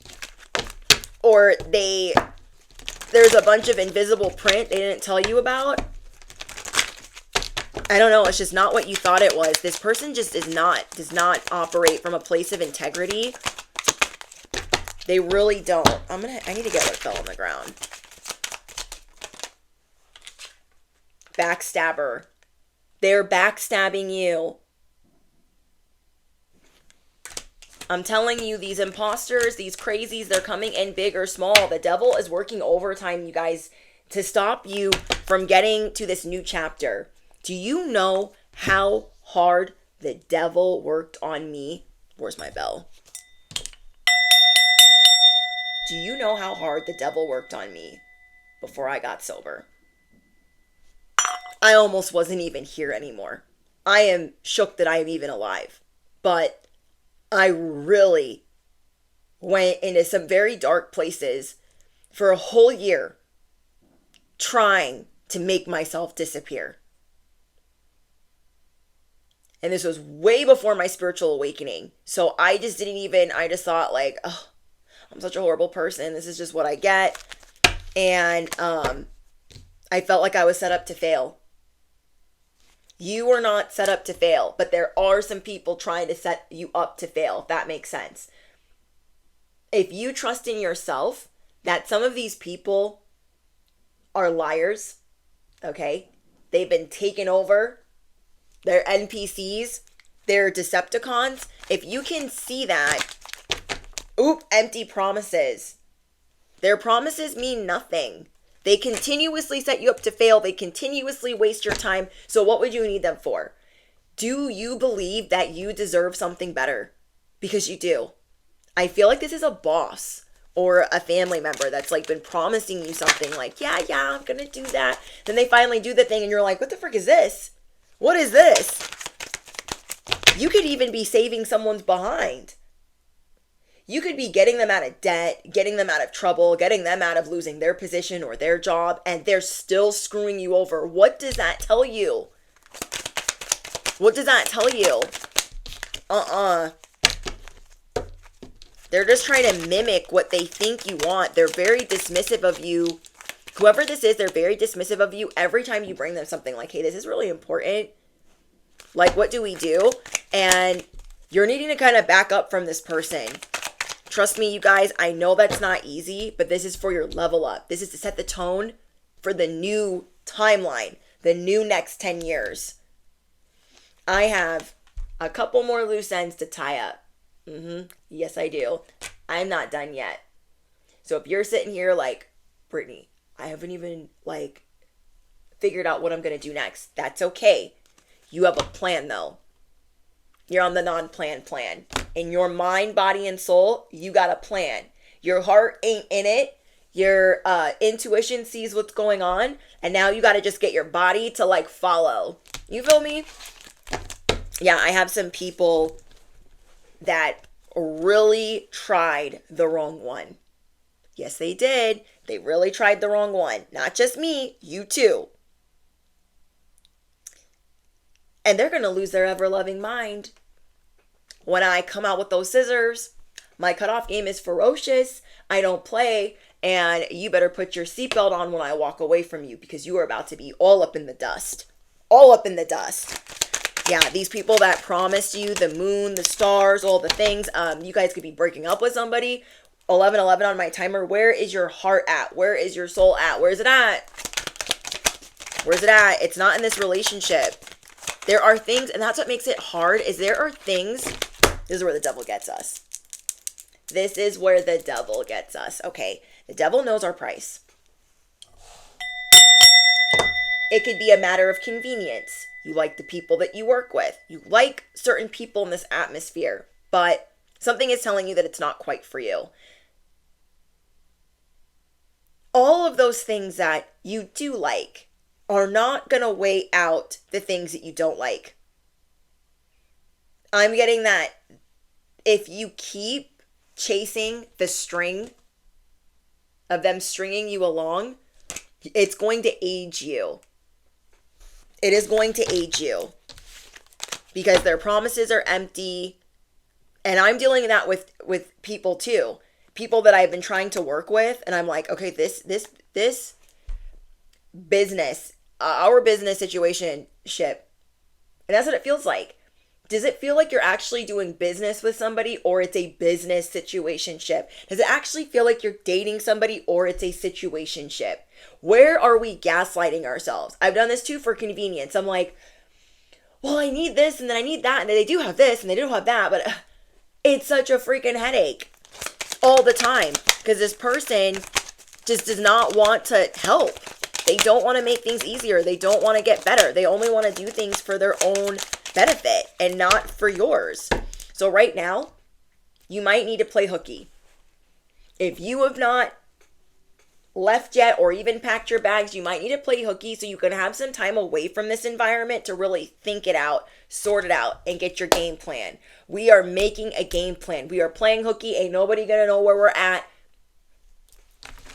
Or there's a bunch of invisible print they didn't tell you about. I don't know. It's just not what you thought it was. This person just does not operate from a place of integrity. They really don't. I need to get what fell on the ground. Backstabber. They're backstabbing you. I'm telling you, these imposters, these crazies, they're coming in big or small. The devil is working overtime, you guys, to stop you from getting to this new chapter. Do you know how hard the devil worked on me? Where's my bell? Do you know how hard the devil worked on me before I got sober? I almost wasn't even here anymore. I am shook that I am even alive. But I really went into some very dark places for a whole year trying to make myself disappear. And this was way before my spiritual awakening. So I just thought like, oh, I'm such a horrible person. This is just what I get. And I felt like I was set up to fail. You are not set up to fail, but there are some people trying to set you up to fail, if that makes sense. If you trust in yourself that some of these people are liars, okay? They've been taken over. They're NPCs. They're Decepticons. If you can see that, empty promises. Their promises mean nothing. They continuously set you up to fail. They continuously waste your time. So what would you need them for? Do you believe that you deserve something better? Because you do. I feel like this is a boss or a family member that's like been promising you something like, yeah, I'm going to do that. Then they finally do the thing and you're like, what the frick is this? What is this? You could even be saving someone's behind. You could be getting them out of debt, getting them out of trouble, getting them out of losing their position or their job, and they're still screwing you over. What does that tell you? What does that tell you? They're just trying to mimic what they think you want. They're very dismissive of you. Whoever this is, they're very dismissive of you every time you bring them something like, hey, this is really important. Like, what do we do? And you're needing to kind of back up from this person. Trust me, you guys, I know that's not easy, but this is for your level up. This is to set the tone for the new timeline, the new next 10 years. I have a couple more loose ends to tie up. Yes, I do. I'm not done yet. So if you're sitting here like, Brittany, I haven't even figured out what I'm going to do next. That's okay. You have a plan though. You're on the non-plan plan. In your mind, body, and soul, you got a plan. Your heart ain't in it. Your intuition sees what's going on. And now you got to just get your body to follow. You feel me? Yeah, I have some people that really tried the wrong one. Yes, they did. They really tried the wrong one. Not just me, you too. And they're going to lose their ever-loving mind. When I come out with those scissors, my cutoff game is ferocious. I don't play. And you better put your seatbelt on when I walk away from you because you are about to be all up in the dust. All up in the dust. Yeah, these people that promised you the moon, the stars, all the things. You guys could be breaking up with somebody. 11:11 on my timer. Where is your heart at? Where is your soul at? Where is it at? Where's it at? It's not in this relationship. There are things, and that's what makes it hard, is there are things. This is where the devil gets us. This is where the devil gets us. Okay, the devil knows our price. It could be a matter of convenience. You like the people that you work with. You like certain people in this atmosphere, but something is telling you that it's not quite for you. All of those things that you do like are not going to weigh out the things that you don't like. I'm getting that if you keep chasing the string of them stringing you along, it's going to age you. It is going to age you because their promises are empty. And I'm dealing with that with people too. People that I've been trying to work with. And I'm like, okay, this business, our business situation ship. And that's what it feels like. Does it feel like you're actually doing business with somebody or it's a business situationship? Does it actually feel like you're dating somebody or it's a situationship? Where are we gaslighting ourselves? I've done this too for convenience. I'm like, well, I need this and then I need that and then they do have this and they do have that, but it's such a freaking headache all the time because this person just does not want to help. They don't want to make things easier. They don't want to get better. They only want to do things for their own benefit and not for yours. So right now, you might need to play hooky. If you have not left yet or even packed your bags, you might need to play hooky so you can have some time away from this environment to really think it out, sort it out, and get your game plan. We are making a game plan. We are playing hooky. Ain't nobody gonna know where we're at.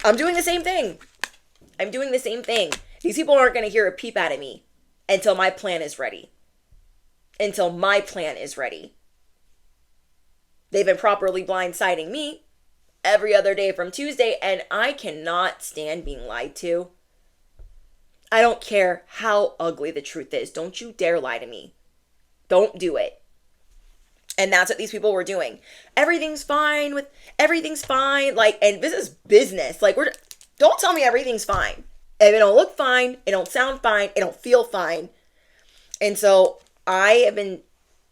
I'm doing the same thing. These people aren't gonna hear a peep out of me until my plan is ready. They've been properly blindsiding me every other day from Tuesday, and I cannot stand being lied to. I don't care how ugly the truth is. Don't you dare lie to me. Don't do it. And that's what these people were doing. Everything's fine. And this is business. Don't tell me everything's fine. And it don't look fine, it don't sound fine, it don't feel fine. And so I'm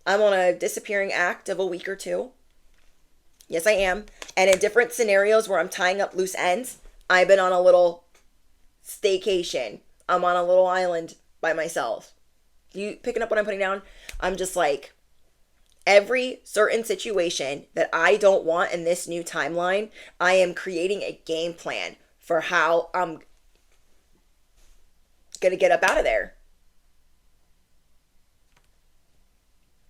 on a disappearing act of a week or two. Yes, I am. And in different scenarios where I'm tying up loose ends, I've been on a little staycation. I'm on a little island by myself. You picking up what I'm putting down? I'm just like, every certain situation that I don't want in this new timeline, I am creating a game plan for how I'm going to get up out of there.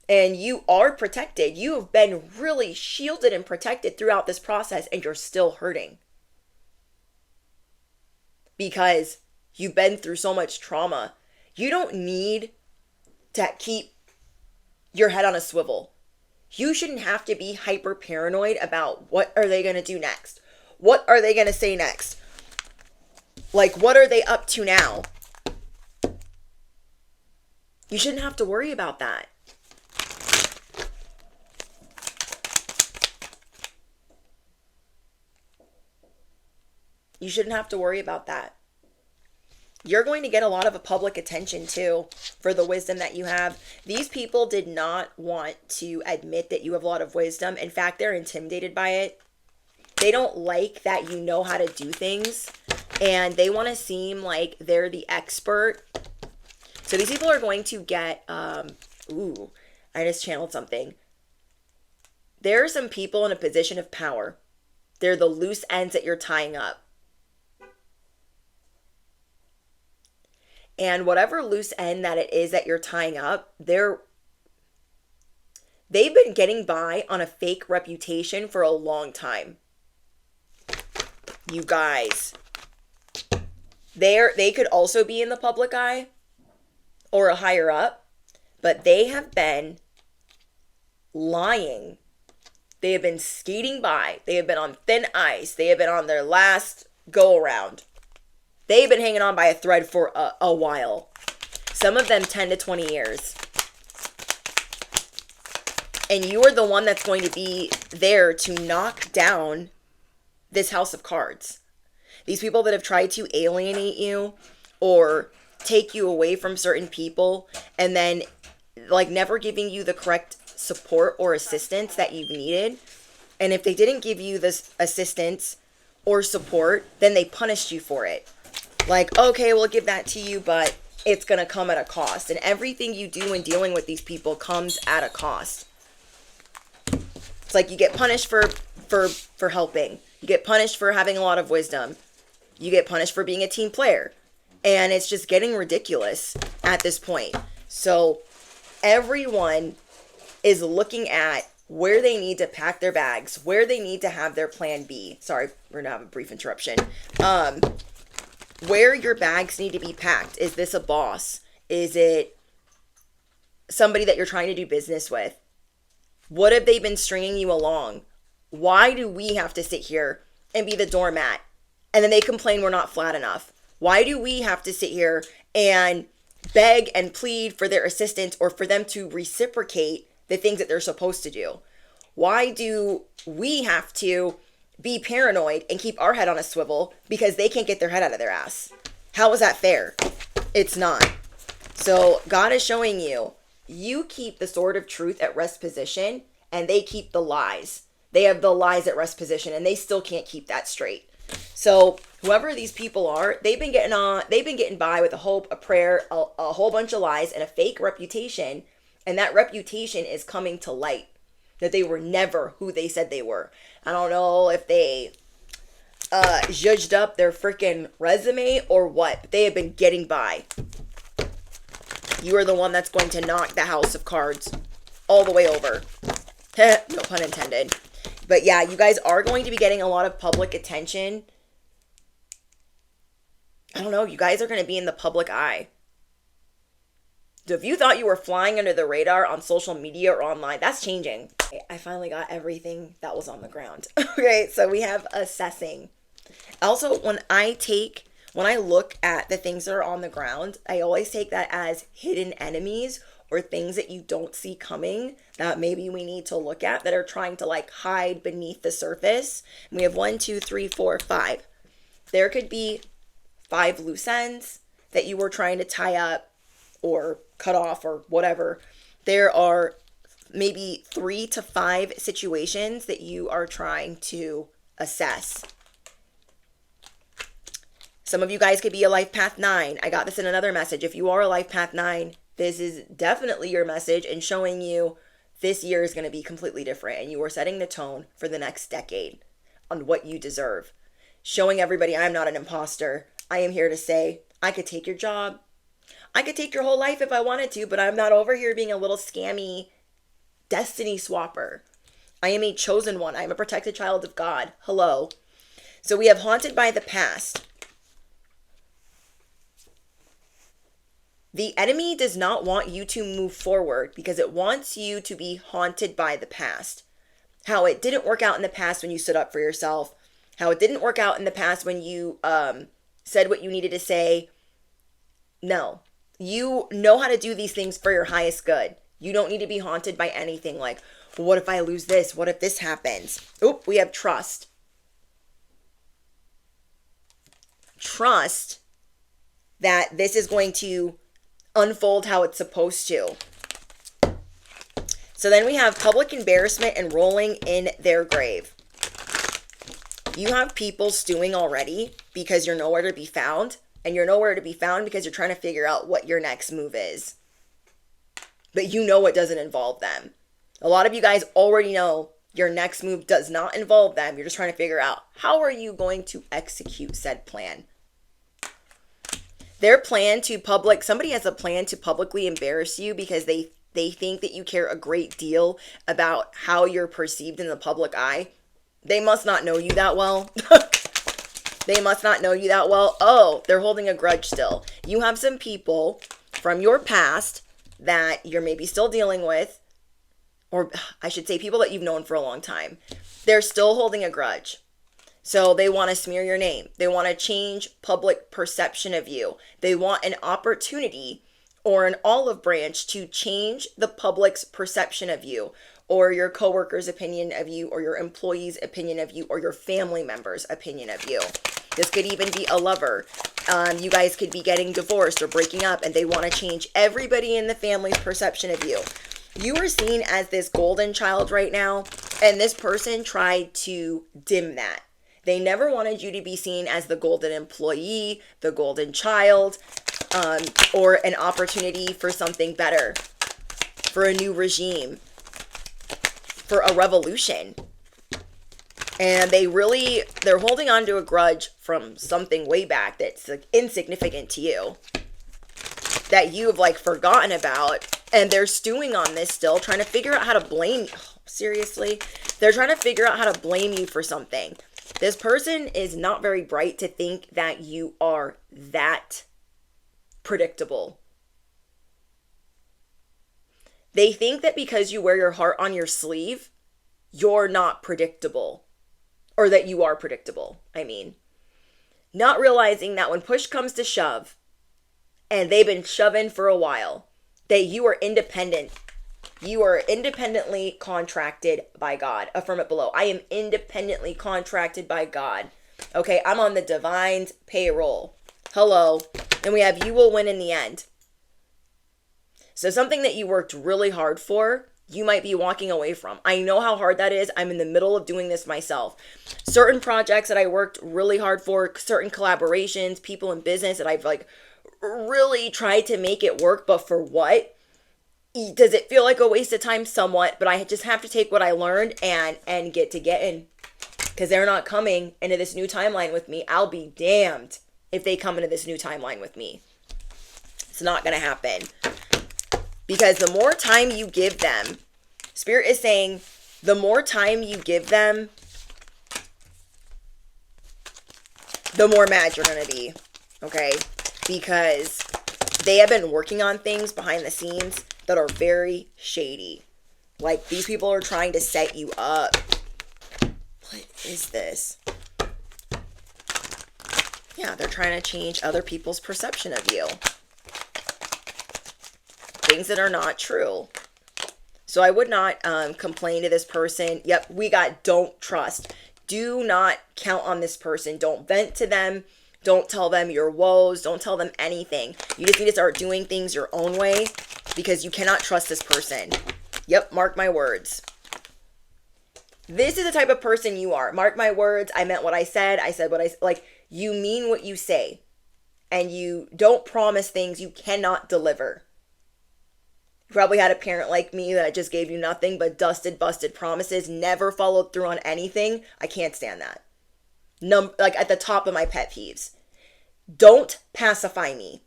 And you are protected. You have been really shielded and protected throughout this process, and you're still hurting. Because you've been through so much trauma. You don't need to keep your head on a swivel. You shouldn't have to be hyper paranoid about what are they going to do next? What are they going to say next? Like, what are they up to now? You shouldn't have to worry about that. You shouldn't have to worry about that. You're going to get a lot of public attention too for the wisdom that you have. These people did not want to admit that you have a lot of wisdom. In fact, they're intimidated by it. They don't like that you know how to do things, and they want to seem like they're the expert. So these people are going to get, I just channeled something. There are some people in a position of power. They're the loose ends that you're tying up. And whatever loose end that it is that you're tying up, they've been getting by on a fake reputation for a long time. You guys. They could also be in the public eye or a higher up, but they have been lying. They have been skating by. They have been on thin ice. They have been on their last go around. They've been hanging on by a thread for a while. Some of them 10 to 20 years. And you are the one that's going to be there to knock down this house of cards. These people that have tried to alienate you or take you away from certain people and then like never giving you the correct support or assistance that you've needed. And if they didn't give you this assistance or support, then they punished you for it. Like, okay, we'll give that to you, but it's going to come at a cost. And everything you do in dealing with these people comes at a cost. It's like you get punished for helping. You get punished for having a lot of wisdom. You get punished for being a team player. And it's just getting ridiculous at this point. So everyone is looking at where they need to pack their bags, where they need to have their plan B. Sorry, we're going to have a brief interruption. Where your bags need to be packed. Is this a boss? Is it somebody that you're trying to do business with? What have they been stringing you along? Why do we have to sit here and be the doormat? And then they complain we're not flat enough. Why do we have to sit here and beg and plead for their assistance or for them to reciprocate the things that they're supposed to do? Why do we have to be paranoid and keep our head on a swivel because they can't get their head out of their ass? How is that fair? It's not. So God is showing you, you keep the sword of truth at rest position and they keep the lies. They have the lies at rest position and they still can't keep that straight. So whoever these people are, they've been getting by with a hope, a prayer, a whole bunch of lies and a fake reputation. And that reputation is coming to light. That they were never who they said they were. I don't know if they judged up their freaking resume or what, but they have been getting by. You are the one that's going to knock the house of cards all the way over. No pun intended. But yeah, you guys are going to be getting a lot of public attention. I don't know, you guys are going to be in the public eye. So if you thought you were flying under the radar on social media or online, that's changing. I finally got everything that was on the ground. Okay, so we have assessing. Also, when I look at the things that are on the ground, I always take that as hidden enemies or things that you don't see coming that maybe we need to look at that are trying to like hide beneath the surface. And we have 1, 2, 3, 4, 5. There could be 5 loose ends that you were trying to tie up or cut off or whatever. There are maybe 3 to 5 situations that you are trying to assess. Some of you guys could be a life path 9. I got this in another message. If you are a life path 9, this is definitely your message and showing you this year is going to be completely different and you are setting the tone for the next decade on what you deserve. Showing everybody I'm not an imposter. I am here to say I could take your job. I could take your whole life if I wanted to, but I'm not over here being a little scammy destiny swapper. I am a chosen one. I am a protected child of God. Hello. So we have haunted by the past. The enemy does not want you to move forward because it wants you to be haunted by the past. How it didn't work out in the past when you stood up for yourself. How it didn't work out in the past when you said what you needed to say. No. You know how to do these things for your highest good. You don't need to be haunted by anything like, well, what if I lose this? What if this happens? Oop, we have trust. Trust that this is going to unfold how it's supposed to. So then we have public embarrassment and rolling in their grave. You have people stewing already because you're nowhere to be found. And you're nowhere to be found because you're trying to figure out what your next move is. But you know it doesn't involve them. A lot of you guys already know your next move does not involve them. You're just trying to figure out how are you going to execute said plan. Their plan to somebody has a plan to publicly embarrass you because they think that you care a great deal about how you're perceived in the public eye. They must not know you that well. They must not know you that well. Oh, they're holding a grudge still. You have some people from your past that you're maybe still dealing with, or I should say people that you've known for a long time. They're still holding a grudge. So they want to smear your name. They want to change public perception of you. They want an opportunity or an olive branch to change the public's perception of you, or your coworker's opinion of you, or your employee's opinion of you, or your family member's opinion of you. This could even be a lover. You guys could be getting divorced or breaking up, and they want to change everybody in the family's perception of you. You are seen as this golden child right now, and this person tried to dim that. They never wanted you to be seen as the golden employee, the golden child, or an opportunity for something better, for a new regime, for a revolution. And they're holding on to a grudge from something way back that's like insignificant to you, that you've like forgotten about. And they're stewing on this still, trying to figure out how to blame you. Oh, seriously? They're trying to figure out how to blame you for something. This person is not very bright to think that you are that predictable. They think that because you wear your heart on your sleeve, you're not predictable. Or that you are predictable, I mean. Not realizing that when push comes to shove, and they've been shoving for a while, that you are independent. You are independently contracted by God. Affirm it below. I am independently contracted by God. Okay, I'm on the divine's payroll. Hello. And we have you will win in the end. So something that you worked really hard for, you might be walking away from. I know how hard that is. I'm in the middle of doing this myself. Certain projects that I worked really hard for, certain collaborations, people in business that I've like really tried to make it work, but for what? Does it feel like a waste of time? Somewhat, but I just have to take what I learned and get to getting, because they're not coming into this new timeline with me. I'll be damned if they come into this new timeline with me. It's not going to happen. Because the more time you give them, Spirit is saying, the more time you give them, the more mad you're going to be. Okay? Because they have been working on things behind the scenes that are very shady. Like, these people are trying to set you up. What is this? Yeah, they're trying to change other people's perception of you. Things that are not true. So I would not complain to this person. Yep, we got don't trust. Do not count on this person. Don't vent to them. Don't tell them your woes. Don't tell them anything. You just need to start doing things your own way because you cannot trust this person. Yep, mark my words. This is the type of person you are. Mark my words. I meant what I said. I said what I like. You mean what you say. And you don't promise things you cannot deliver. You probably had a parent like me that just gave you nothing but busted promises, never followed through on anything. I can't stand that. Like at the top of my pet peeves. Don't pacify me.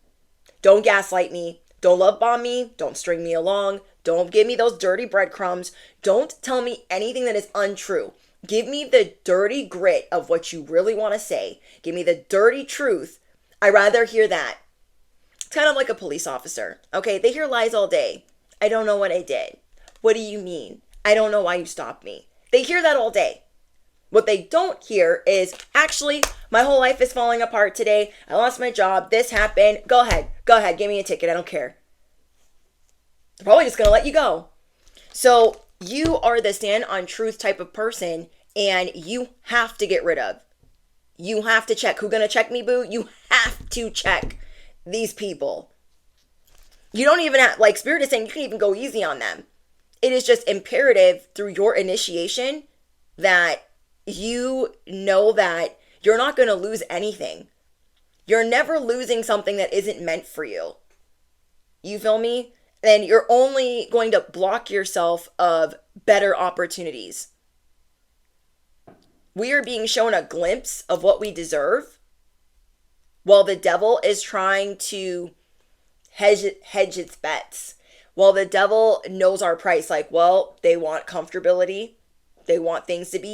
Don't gaslight me. Don't love bomb me. Don't string me along. Don't give me those dirty breadcrumbs. Don't tell me anything that is untrue. Give me the dirty grit of what you really want to say. Give me the dirty truth. I'd rather hear that. It's kind of like a police officer. Okay, they hear lies all day. I don't know what I did. What do you mean? I don't know why you stopped me. They hear that all day. What they don't hear is, actually, my whole life is falling apart today. I lost my job. This happened. Go ahead. Give me a ticket. I don't care. They're probably just going to let you go. So you are the stand on truth type of person, and you have to get rid of. You have to check. Who gonna check me, boo? You have to check these people. You don't even have, like Spirit is saying, you can even go easy on them. It is just imperative through your initiation that you know that you're not going to lose anything. You're never losing something that isn't meant for you. You feel me? Then you're only going to block yourself of better opportunities. We are being shown a glimpse of what we deserve while the devil is trying to hedge its bets. While the devil knows our price, like, well, they want comfortability. They want things to be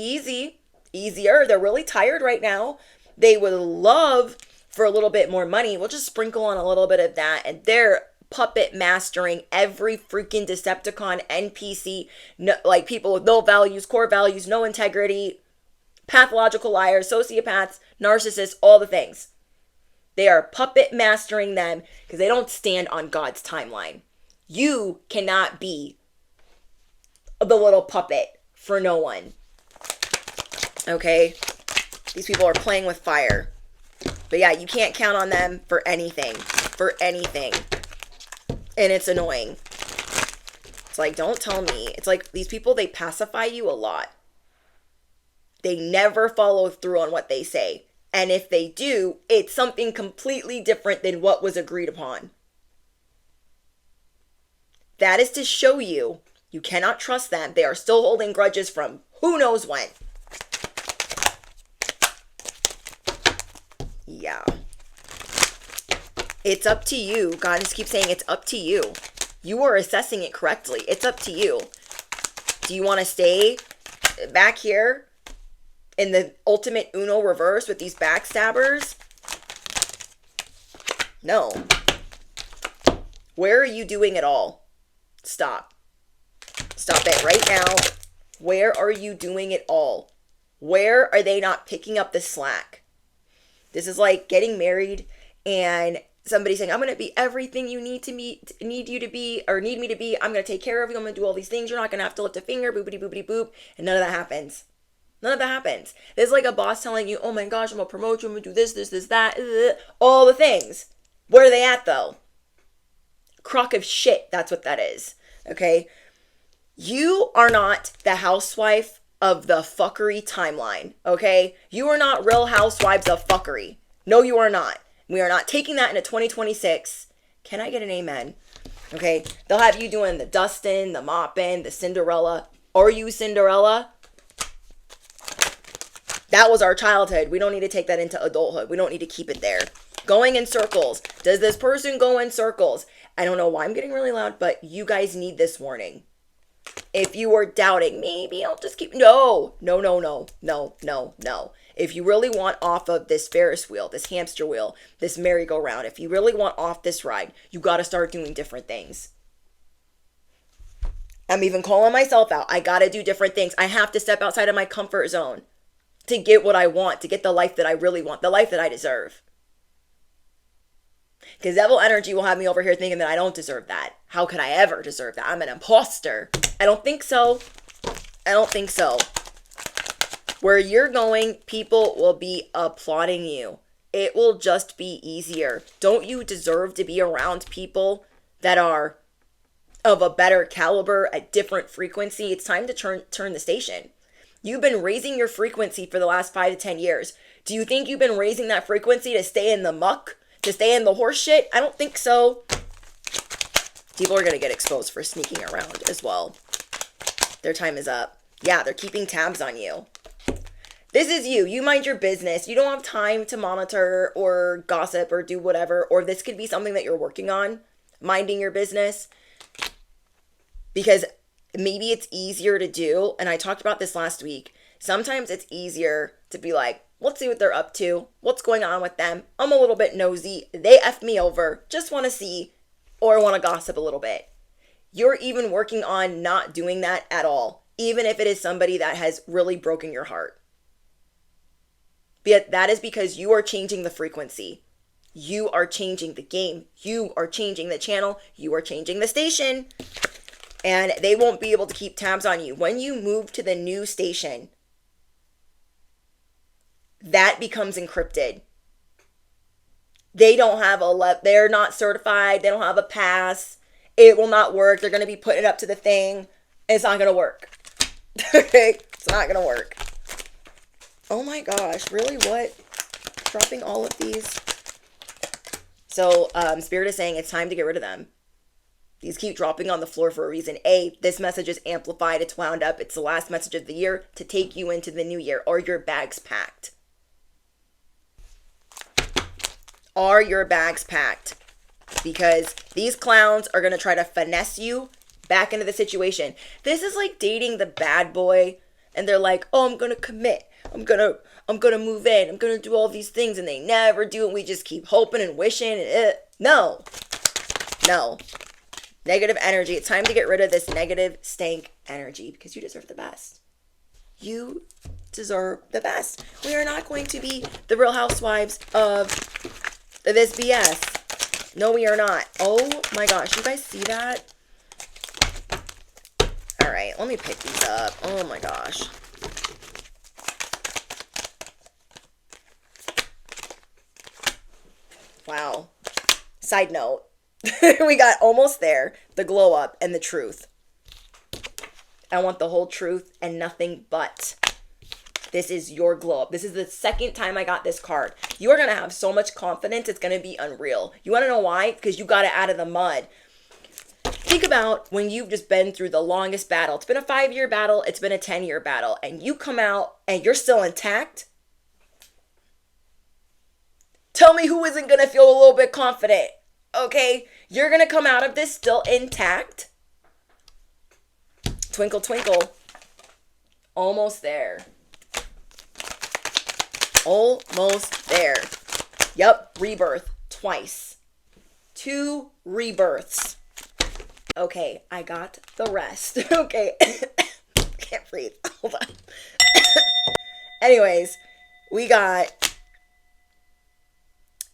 easier. They're really tired right now. They would love for a little bit more money. We'll just sprinkle on a little bit of that. And they're puppet mastering every freaking Decepticon, NPC, no, like people with no values, core values, no integrity, pathological liars, sociopaths, narcissists, all the things. They are puppet mastering them because they don't stand on God's timeline. You cannot be the little puppet for no one. Okay? These people are playing with fire. But yeah, you can't count on them for anything. For anything. And it's annoying. It's like, don't tell me. It's like these people, they pacify you a lot. They never follow through on what they say. And if they do, it's something completely different than what was agreed upon. That is to show you, you cannot trust them. They are still holding grudges from who knows when. Yeah. It's up to you. God just keeps saying it's up to you. You are assessing it correctly. It's up to you. Do you want to stay back here in the ultimate Uno reverse with these backstabbers? No. Where are you doing it all? Stop. Stop it right now. Where are you doing it all? Where are they not picking up the slack? This is like getting married and somebody saying, I'm going to be everything you need you to be, or need me to be. I'm going to take care of you. I'm going to do all these things. You're not going to have to lift a finger, boopity boopity boop. And none of that happens. None of that happens. There's like a boss telling you, oh my gosh, I'm going to promote you. I'm going to do this, that, all the things. Where are they at though? Crock of shit. That's what that is. Okay. You are not the housewife of the fuckery timeline. Okay. You are not Real Housewives of fuckery. No, you are not. We are not taking that into 2026. Can I get an amen? Okay. They'll have you doing the dusting, the mopping, the Cinderella. Are you Cinderella? That was our childhood. We don't need to take that into adulthood. We don't need to keep it there. Going in circles. Does this person go in circles? I don't know why I'm getting really loud, but you guys need this warning. If you are doubting, maybe I'll just keep... No. If you really want off of this Ferris wheel, this hamster wheel, this merry-go-round, if you really want off this ride, you got to start doing different things. I'm even calling myself out. I got to do different things. I have to step outside of my comfort zone to get what I want, to get the life that I really want, the life that I deserve. Because devil energy will have me over here thinking that I don't deserve that. How could I ever deserve that? I'm an imposter. I don't think so. I don't think so. Where you're going, people will be applauding you. It will just be easier. Don't you deserve to be around people that are of a better caliber, a different frequency? It's time to turn the station. You've been raising your frequency for the last 5 to 10 years. Do you think you've been raising that frequency to stay in the muck? To stay in the horse shit? I don't think so. People are going to get exposed for sneaking around as well. Their time is up. Yeah, they're keeping tabs on you. This is you. You mind your business. You don't have time to monitor or gossip or do whatever. Or this could be something that you're working on. Minding your business. Because maybe it's easier to do. And I talked about this last week. Sometimes it's easier to be like, let's see what they're up to. What's going on with them? I'm a little bit nosy. They F me over. Just want to see or want to gossip a little bit. You're even working on not doing that at all. Even if it is somebody that has really broken your heart. But that is because you are changing the frequency. You are changing the game. You are changing the channel. You are changing the station. And they won't be able to keep tabs on you. When you move to the new station, that becomes encrypted. They don't have they're not certified. They don't have a pass. It will not work. They're going to be putting it up to the thing. It's not going to work. Okay? It's not going to work. Oh my gosh. Really? What? Dropping all of these? So, Spirit is saying it's time to get rid of them. These keep dropping on the floor for a reason. A, this message is amplified. It's wound up. It's the last message of the year to take you into the new year. Are your bags packed? Are your bags packed? Because these clowns are going to try to finesse you back into the situation. This is like dating the bad boy. And they're like, oh, I'm going to commit. I'm going to move in. I'm going to do all these things. And they never do. And we just keep hoping and wishing. No. Negative energy. It's time to get rid of this negative stank energy because you deserve the best. You deserve the best. We are not going to be the Real Housewives of this BS. No, we are not. Oh my gosh. You guys see that? All right. Let me pick these up. Oh my gosh. Wow. Side note. We got almost there. The glow up and the truth. I want the whole truth and nothing but. This is your glow up. This is the second time I got this card. You are going to have so much confidence. It's going to be unreal. You want to know why? Because you got it out of the mud. Think about when you've just been through the longest battle. It's been a 5-year battle. It's been a 10-year battle. And you come out and you're still intact. Tell me who isn't going to feel a little bit confident. Okay, you're going to come out of this still intact. Twinkle, twinkle. Almost there. Almost there. Yep, rebirth twice. 2 rebirths. Okay, I got the rest. Okay. Can't breathe. Hold on. Anyways, we got...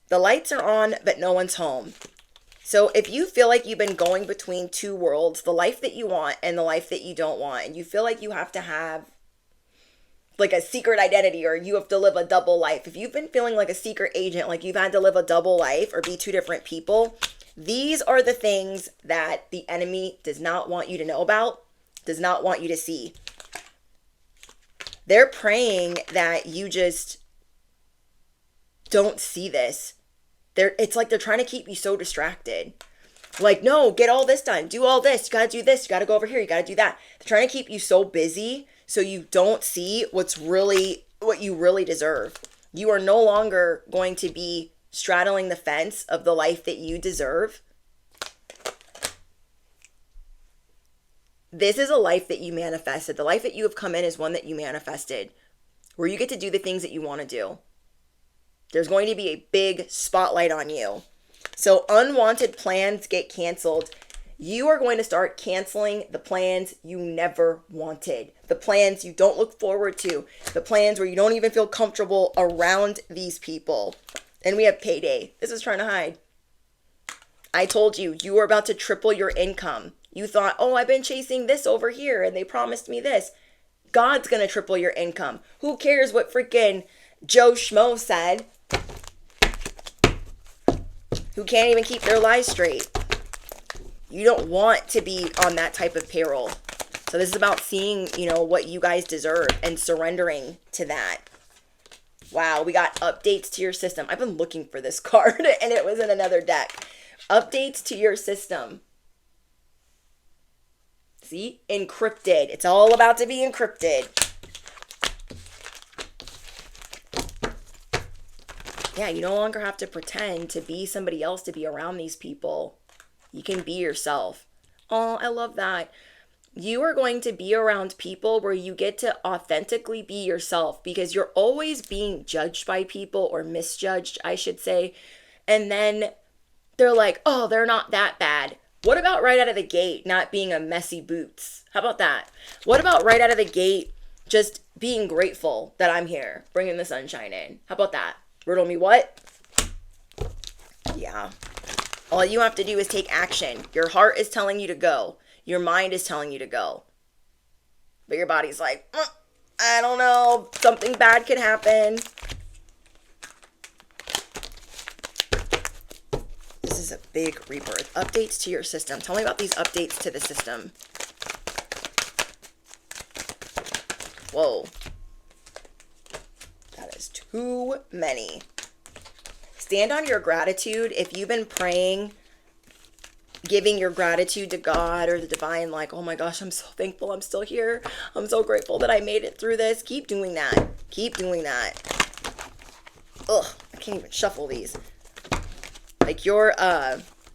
The lights are on, but no one's home. So if you feel like you've been going between 2 worlds, the life that you want and the life that you don't want, and you feel like you have to have like a secret identity or you have to live a double life. If you've been feeling like a secret agent, like you've had to live a double life or be 2 different people, these are the things that the enemy does not want you to know about, does not want you to see. They're praying that you just don't see this. It's like they're trying to keep you so distracted. Like, no, get all this done. Do all this. You got to do this. You got to go over here. You got to do that. They're trying to keep you so busy so you don't see what you really deserve. You are no longer going to be straddling the fence of the life that you deserve. This is a life that you manifested. The life that you have come in is one that you manifested, where you get to do the things that you want to do. There's going to be a big spotlight on you. So unwanted plans get canceled. You are going to start canceling the plans you never wanted. The plans you don't look forward to. The plans where you don't even feel comfortable around these people. And we have payday. This is trying to hide. I told you, you were about to triple your income. You thought, oh, I've been chasing this over here and they promised me this. God's going to triple your income. Who cares what freaking Joe Schmo said? who can't even keep their lies straight. You don't want to be on that type of payroll. So this is about seeing, you know, what you guys deserve and surrendering to that. Wow, we got updates to your system. I've been looking for this card and it was in another deck. Updates to your system. See? Encrypted. It's all about to be encrypted. Yeah, you no longer have to pretend to be somebody else to be around these people. You can be yourself. Oh, I love that. You are going to be around people where you get to authentically be yourself, because you're always being judged by people, or misjudged, I should say. And then they're like, oh, they're not that bad. What about right out of the gate not being a messy boots? How about that? What about right out of the gate just being grateful that I'm here, bringing the sunshine in? How about that? Riddle me what? Yeah. All you have to do is take action. Your heart is telling you to go. Your mind is telling you to go. But your body's like, I don't know. Something bad could happen. This is a big rebirth. Updates to your system. Tell me about these updates to the system. Whoa. That is too many. Stand on your gratitude. If you've been praying, giving your gratitude to God or the divine, like, oh my gosh, I'm so thankful I'm still here. I'm so grateful that I made it through this. Keep doing that. Keep doing that. Ugh, I can't even shuffle these. Like your,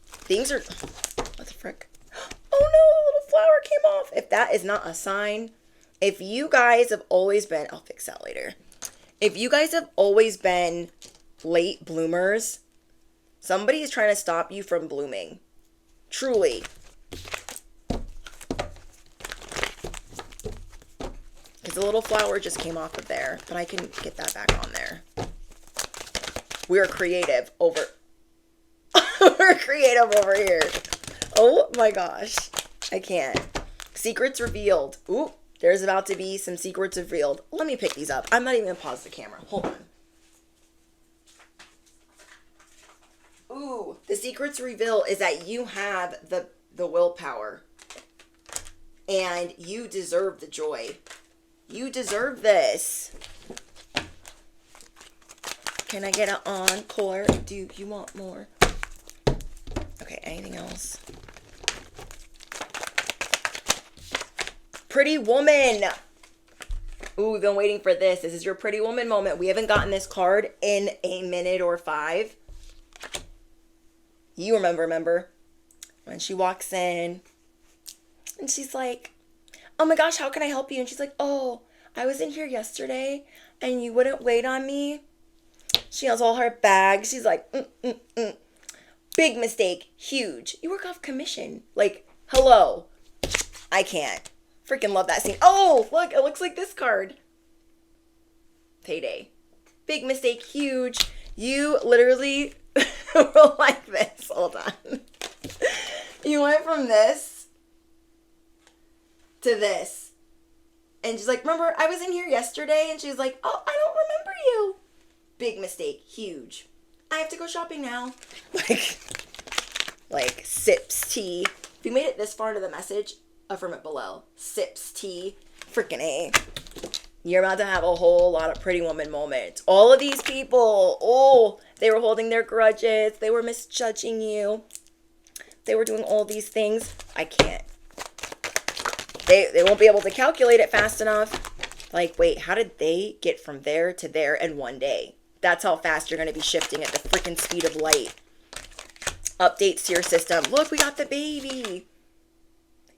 things are, what the frick? Oh no, a little flower came off. If that is not a sign, if you guys have always been, I'll fix that later. If you guys have always been late bloomers, somebody is trying to stop you from blooming. Truly. Because a little flower just came off of there, but I can get that back on there. We are creative over... We're creative over here. Oh my gosh. I can't. Secrets revealed. Ooh, there's about to be some secrets revealed. Let me pick these up. I'm not even going to pause the camera. Hold on. Ooh, the secrets reveal is that you have the willpower. And you deserve the joy. You deserve this. Can I get an encore? Do you want more? Okay, anything else? Pretty woman. Ooh, we've been waiting for this. This is your pretty woman moment. We haven't gotten this card in a minute or 5. You remember when she walks in and she's like, oh my gosh, how can I help you? And she's like, oh, I was in here yesterday and you wouldn't wait on me. She has all her bags. She's like, Big mistake. Huge. You work off commission. Like, hello. I can't. Freaking love that scene. Oh, look, it looks like this card. Payday. Big mistake. Huge. You literally were like this. Hold on. You went from this to this. And she's like, remember, I was in here yesterday. And she's like, oh, I don't remember you. Big mistake. Huge. I have to go shopping now. Like sips tea. If you made it this far to the message, affirm it below. Sips tea. Freaking A. You're about to have a whole lot of pretty woman moments. All of these people, oh, they were holding their grudges. They were misjudging you. They were doing all these things. I can't. They won't be able to calculate it fast enough. Like, wait, how did they get from there to there in one day? That's how fast you're going to be shifting at the freaking speed of light. Updates to your system. Look, we got the baby.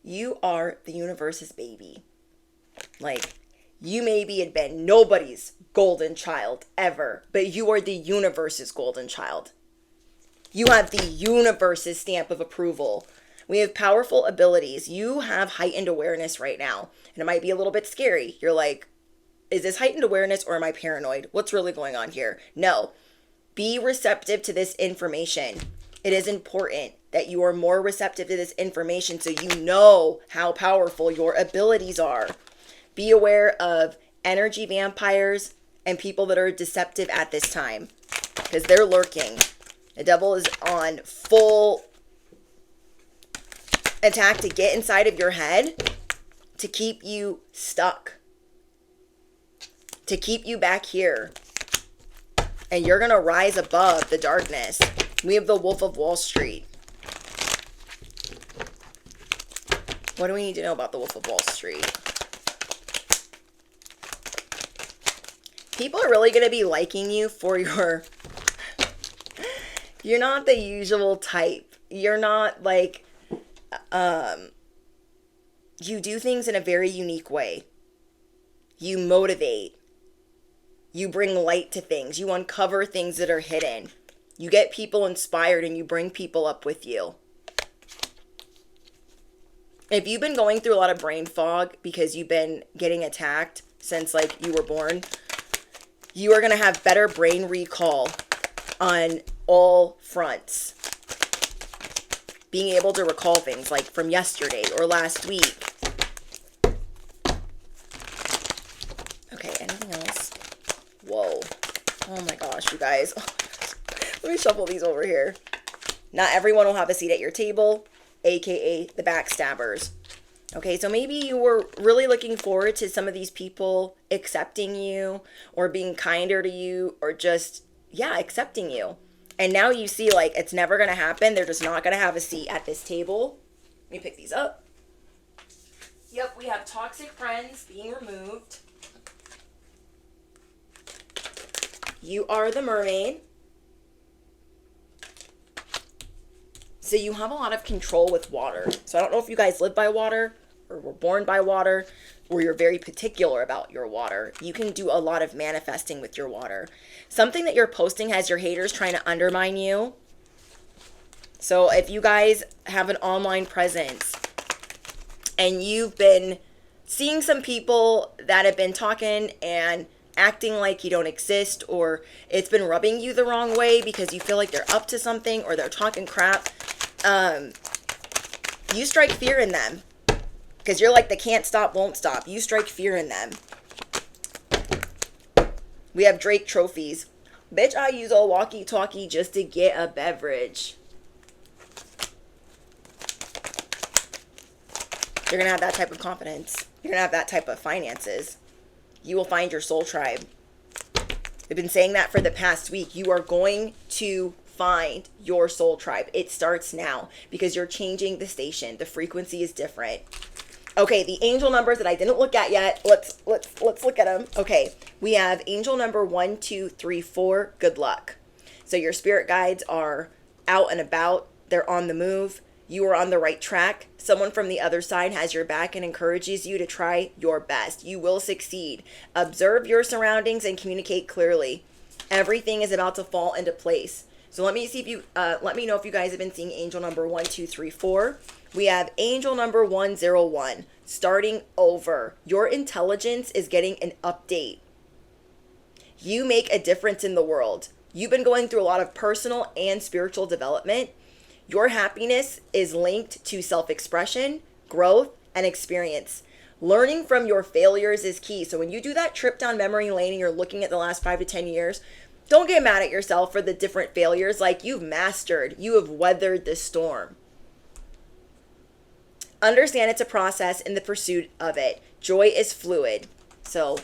You are the universe's baby. Like, you maybe had been nobody's golden child ever, but you are the universe's golden child. You have the universe's stamp of approval. We have powerful abilities. You have heightened awareness right now, and it might be a little bit scary. You're like, is this heightened awareness or am I paranoid? What's really going on here? No. Be receptive to this information. It is important that you are more receptive to this information so you know how powerful your abilities are. Be aware of energy vampires and people that are deceptive at this time because they're lurking. The devil is on full attack to get inside of your head, to keep you stuck, to keep you back here. And you're going to rise above the darkness. We have the Wolf of Wall Street. What do we need to know about the Wolf of Wall Street? People are really going to be liking you for your... You're not the usual type. You're not like... You do things in a very unique way. You motivate. You bring light to things. You uncover things that are hidden. You get people inspired and you bring people up with you. If you've been going through a lot of brain fog because you've been getting attacked since like you were born, you are going to have better brain recall on all fronts. Being able to recall things like from yesterday or last week. Okay, anything else? Whoa. Oh my gosh, you guys. Let me shuffle these over here. Not everyone will have a seat at your table, aka the backstabbers. Okay, so maybe you were really looking forward to some of these people accepting you or being kinder to you or just, yeah, accepting you. And now you see like it's never going to happen. They're just not going to have a seat at this table. Let me pick these up. Yep, we have toxic friends being removed. You are the mermaid. So you have a lot of control with water. So I don't know if you guys live by water or were born by water or you're very particular about your water. You can do a lot of manifesting with your water. Something that you're posting has your haters trying to undermine you. So if you guys have an online presence and you've been seeing some people that have been talking and acting like you don't exist, or it's been rubbing you the wrong way because you feel like they're up to something or they're talking crap, you strike fear in them because you're like the can't stop, won't stop. You strike fear in them. We have Drake trophies. Bitch, I use a walkie-talkie just to get a beverage. You're going to have that type of confidence. You're going to have that type of finances. You will find your soul tribe. I've been saying that for the past week. You are going to find your soul tribe. It starts now because you're changing the station. The frequency is different. Okay, the angel numbers that I didn't look at yet. Let's look at them. Okay, we have angel number 1, 2, 3, 4. Good luck. So your spirit guides are out and about. They're on the move. You are on the right track. Someone from the other side has your back and encourages you to try your best. You will succeed. Observe your surroundings and communicate clearly. Everything is about to fall into place. So let me see if you let me know if you guys have been seeing angel number 1, 2, 3, 4. We have angel number 101, starting over. Your intelligence is getting an update. You make a difference in the world. You've been going through a lot of personal and spiritual development. Your happiness is linked to self-expression, growth, and experience. Learning from your failures is key. So when you do that trip down memory lane and you're looking at the last 5 to 10 years, don't get mad at yourself for the different failures. Like, you've mastered, you have weathered the storm. Understand it's a process in the pursuit of it. Joy is fluid. So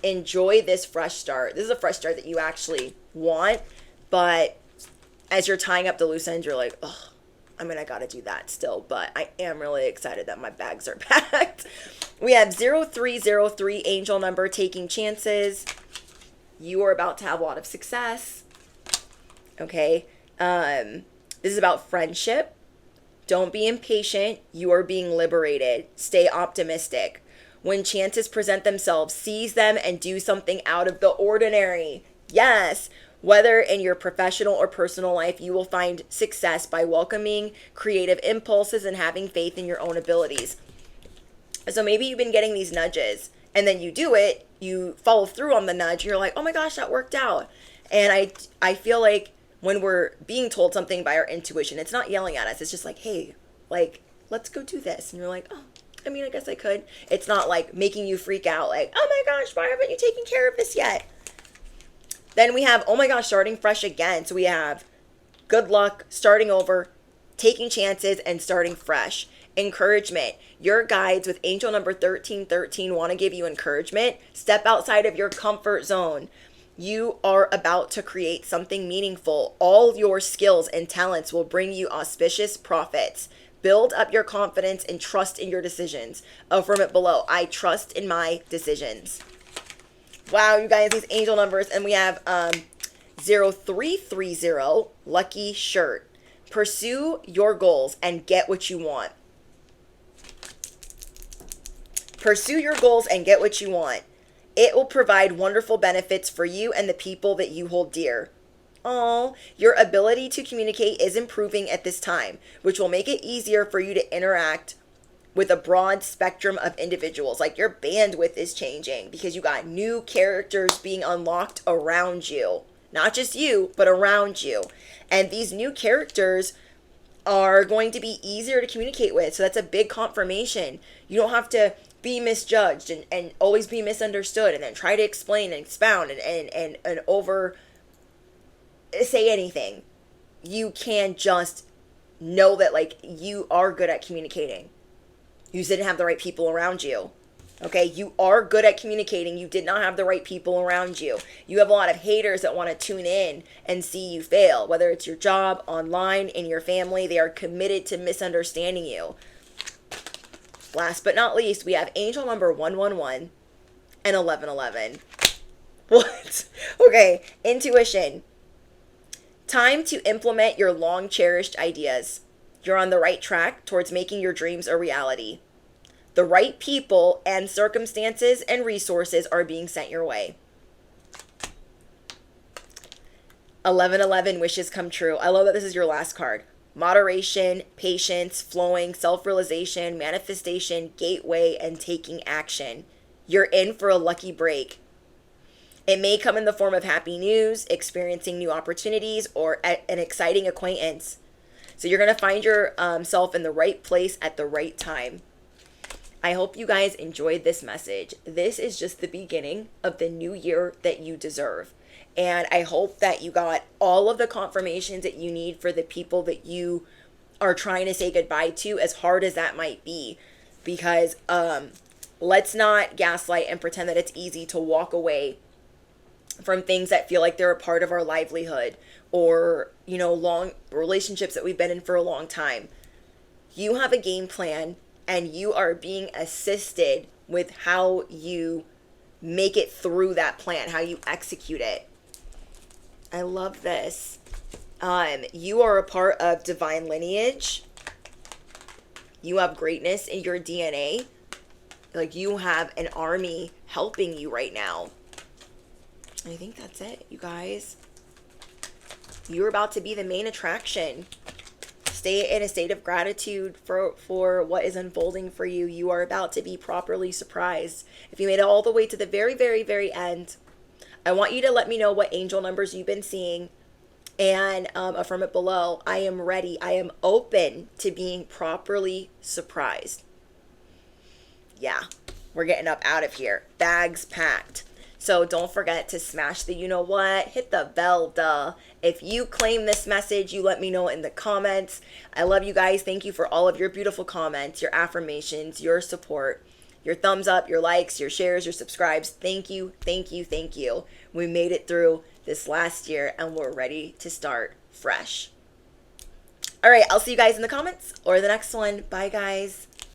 enjoy this fresh start. This is a fresh start that you actually want, but as you're tying up the loose ends, you're like, oh, I mean, I got to do that still, but I am really excited that my bags are packed. We have 0303, angel number, taking chances. You are about to have a lot of success. Okay. This is about friendship. Don't be impatient. You are being liberated. Stay optimistic. When chances present themselves, seize them and do something out of the ordinary. Yes. Whether in your professional or personal life, you will find success by welcoming creative impulses and having faith in your own abilities. So maybe you've been getting these nudges and then you do it, you follow through on the nudge, you're like, oh my gosh, that worked out. And I feel like when we're being told something by our intuition, it's not yelling at us. It's just like, hey, like, let's go do this. And you're like, oh, I mean, I guess I could. It's not like making you freak out like, oh my gosh, why haven't you taken care of this yet? Then we have, oh my gosh, starting fresh again. So we have good luck, starting over, taking chances, and starting fresh. Encouragement. Your guides with angel number 1313 want to give you encouragement. Step outside of your comfort zone. You are about to create something meaningful. All your skills and talents will bring you auspicious profits. Build up your confidence and trust in your decisions. Affirm it below. I trust in my decisions. Wow, you guys, these angel numbers. And we have 0330, lucky shirt. Pursue your goals and get what you want. Pursue your goals and get what you want. It will provide wonderful benefits for you and the people that you hold dear. Oh, your ability to communicate is improving at this time, which will make it easier for you to interact with a broad spectrum of individuals. Like your bandwidth is changing because you got new characters being unlocked around you. Not just you, but around you. And these new characters are going to be easier to communicate with. So that's a big confirmation. You don't have to be misjudged and always be misunderstood and then try to explain and expound and over say anything. You can just know that like you are good at communicating. You didn't have the right people around you. Okay, you are good at communicating. You did not have the right people around you. You have a lot of haters that want to tune in and see you fail, whether it's your job, online, in your family. They are committed to misunderstanding you. Last but not least, we have angel number 111 and 1111. What? Okay, intuition. Time to implement your long-cherished ideas. You're on the right track towards making your dreams a reality. The right people and circumstances and resources are being sent your way. 1111 wishes come true. I love that this is your last card. Moderation, patience, flowing, self-realization, manifestation, gateway, and taking action. You're in for a lucky break. It may come in the form of happy news, experiencing new opportunities, or an exciting acquaintance. So you're going to find yourself in the right place at the right time. I hope you guys enjoyed this message. This is just the beginning of the new year that you deserve. And I hope that you got all of the confirmations that you need for the people that you are trying to say goodbye to, as hard as that might be. Because let's not gaslight and pretend that it's easy to walk away from things that feel like they're a part of our livelihood, or, you know, long relationships that we've been in for a long time. You have a game plan and you are being assisted with how you make it through that plan, how you execute it. I love this. You are a part of divine lineage. You have greatness in your DNA. Like, you have an army helping you right now. I think that's it, you guys. You're about to be the main attraction. Stay in a state of gratitude for what is unfolding for you. You are about to be properly surprised. If you made it all the way to the very, very, very end, I want you to let me know what angel numbers you've been seeing, and affirm it below. I am ready. I am open to being properly surprised. Yeah, we're getting up out of here. Bags packed. So don't forget to smash the you know what, hit the bell, duh. If you claim this message, you let me know in the comments. I love you guys. Thank you for all of your beautiful comments, your affirmations, your support, your thumbs up, your likes, your shares, your subscribes. Thank you, thank you, thank you. We made it through this last year and we're ready to start fresh. All right, I'll see you guys in the comments or the next one. Bye, guys.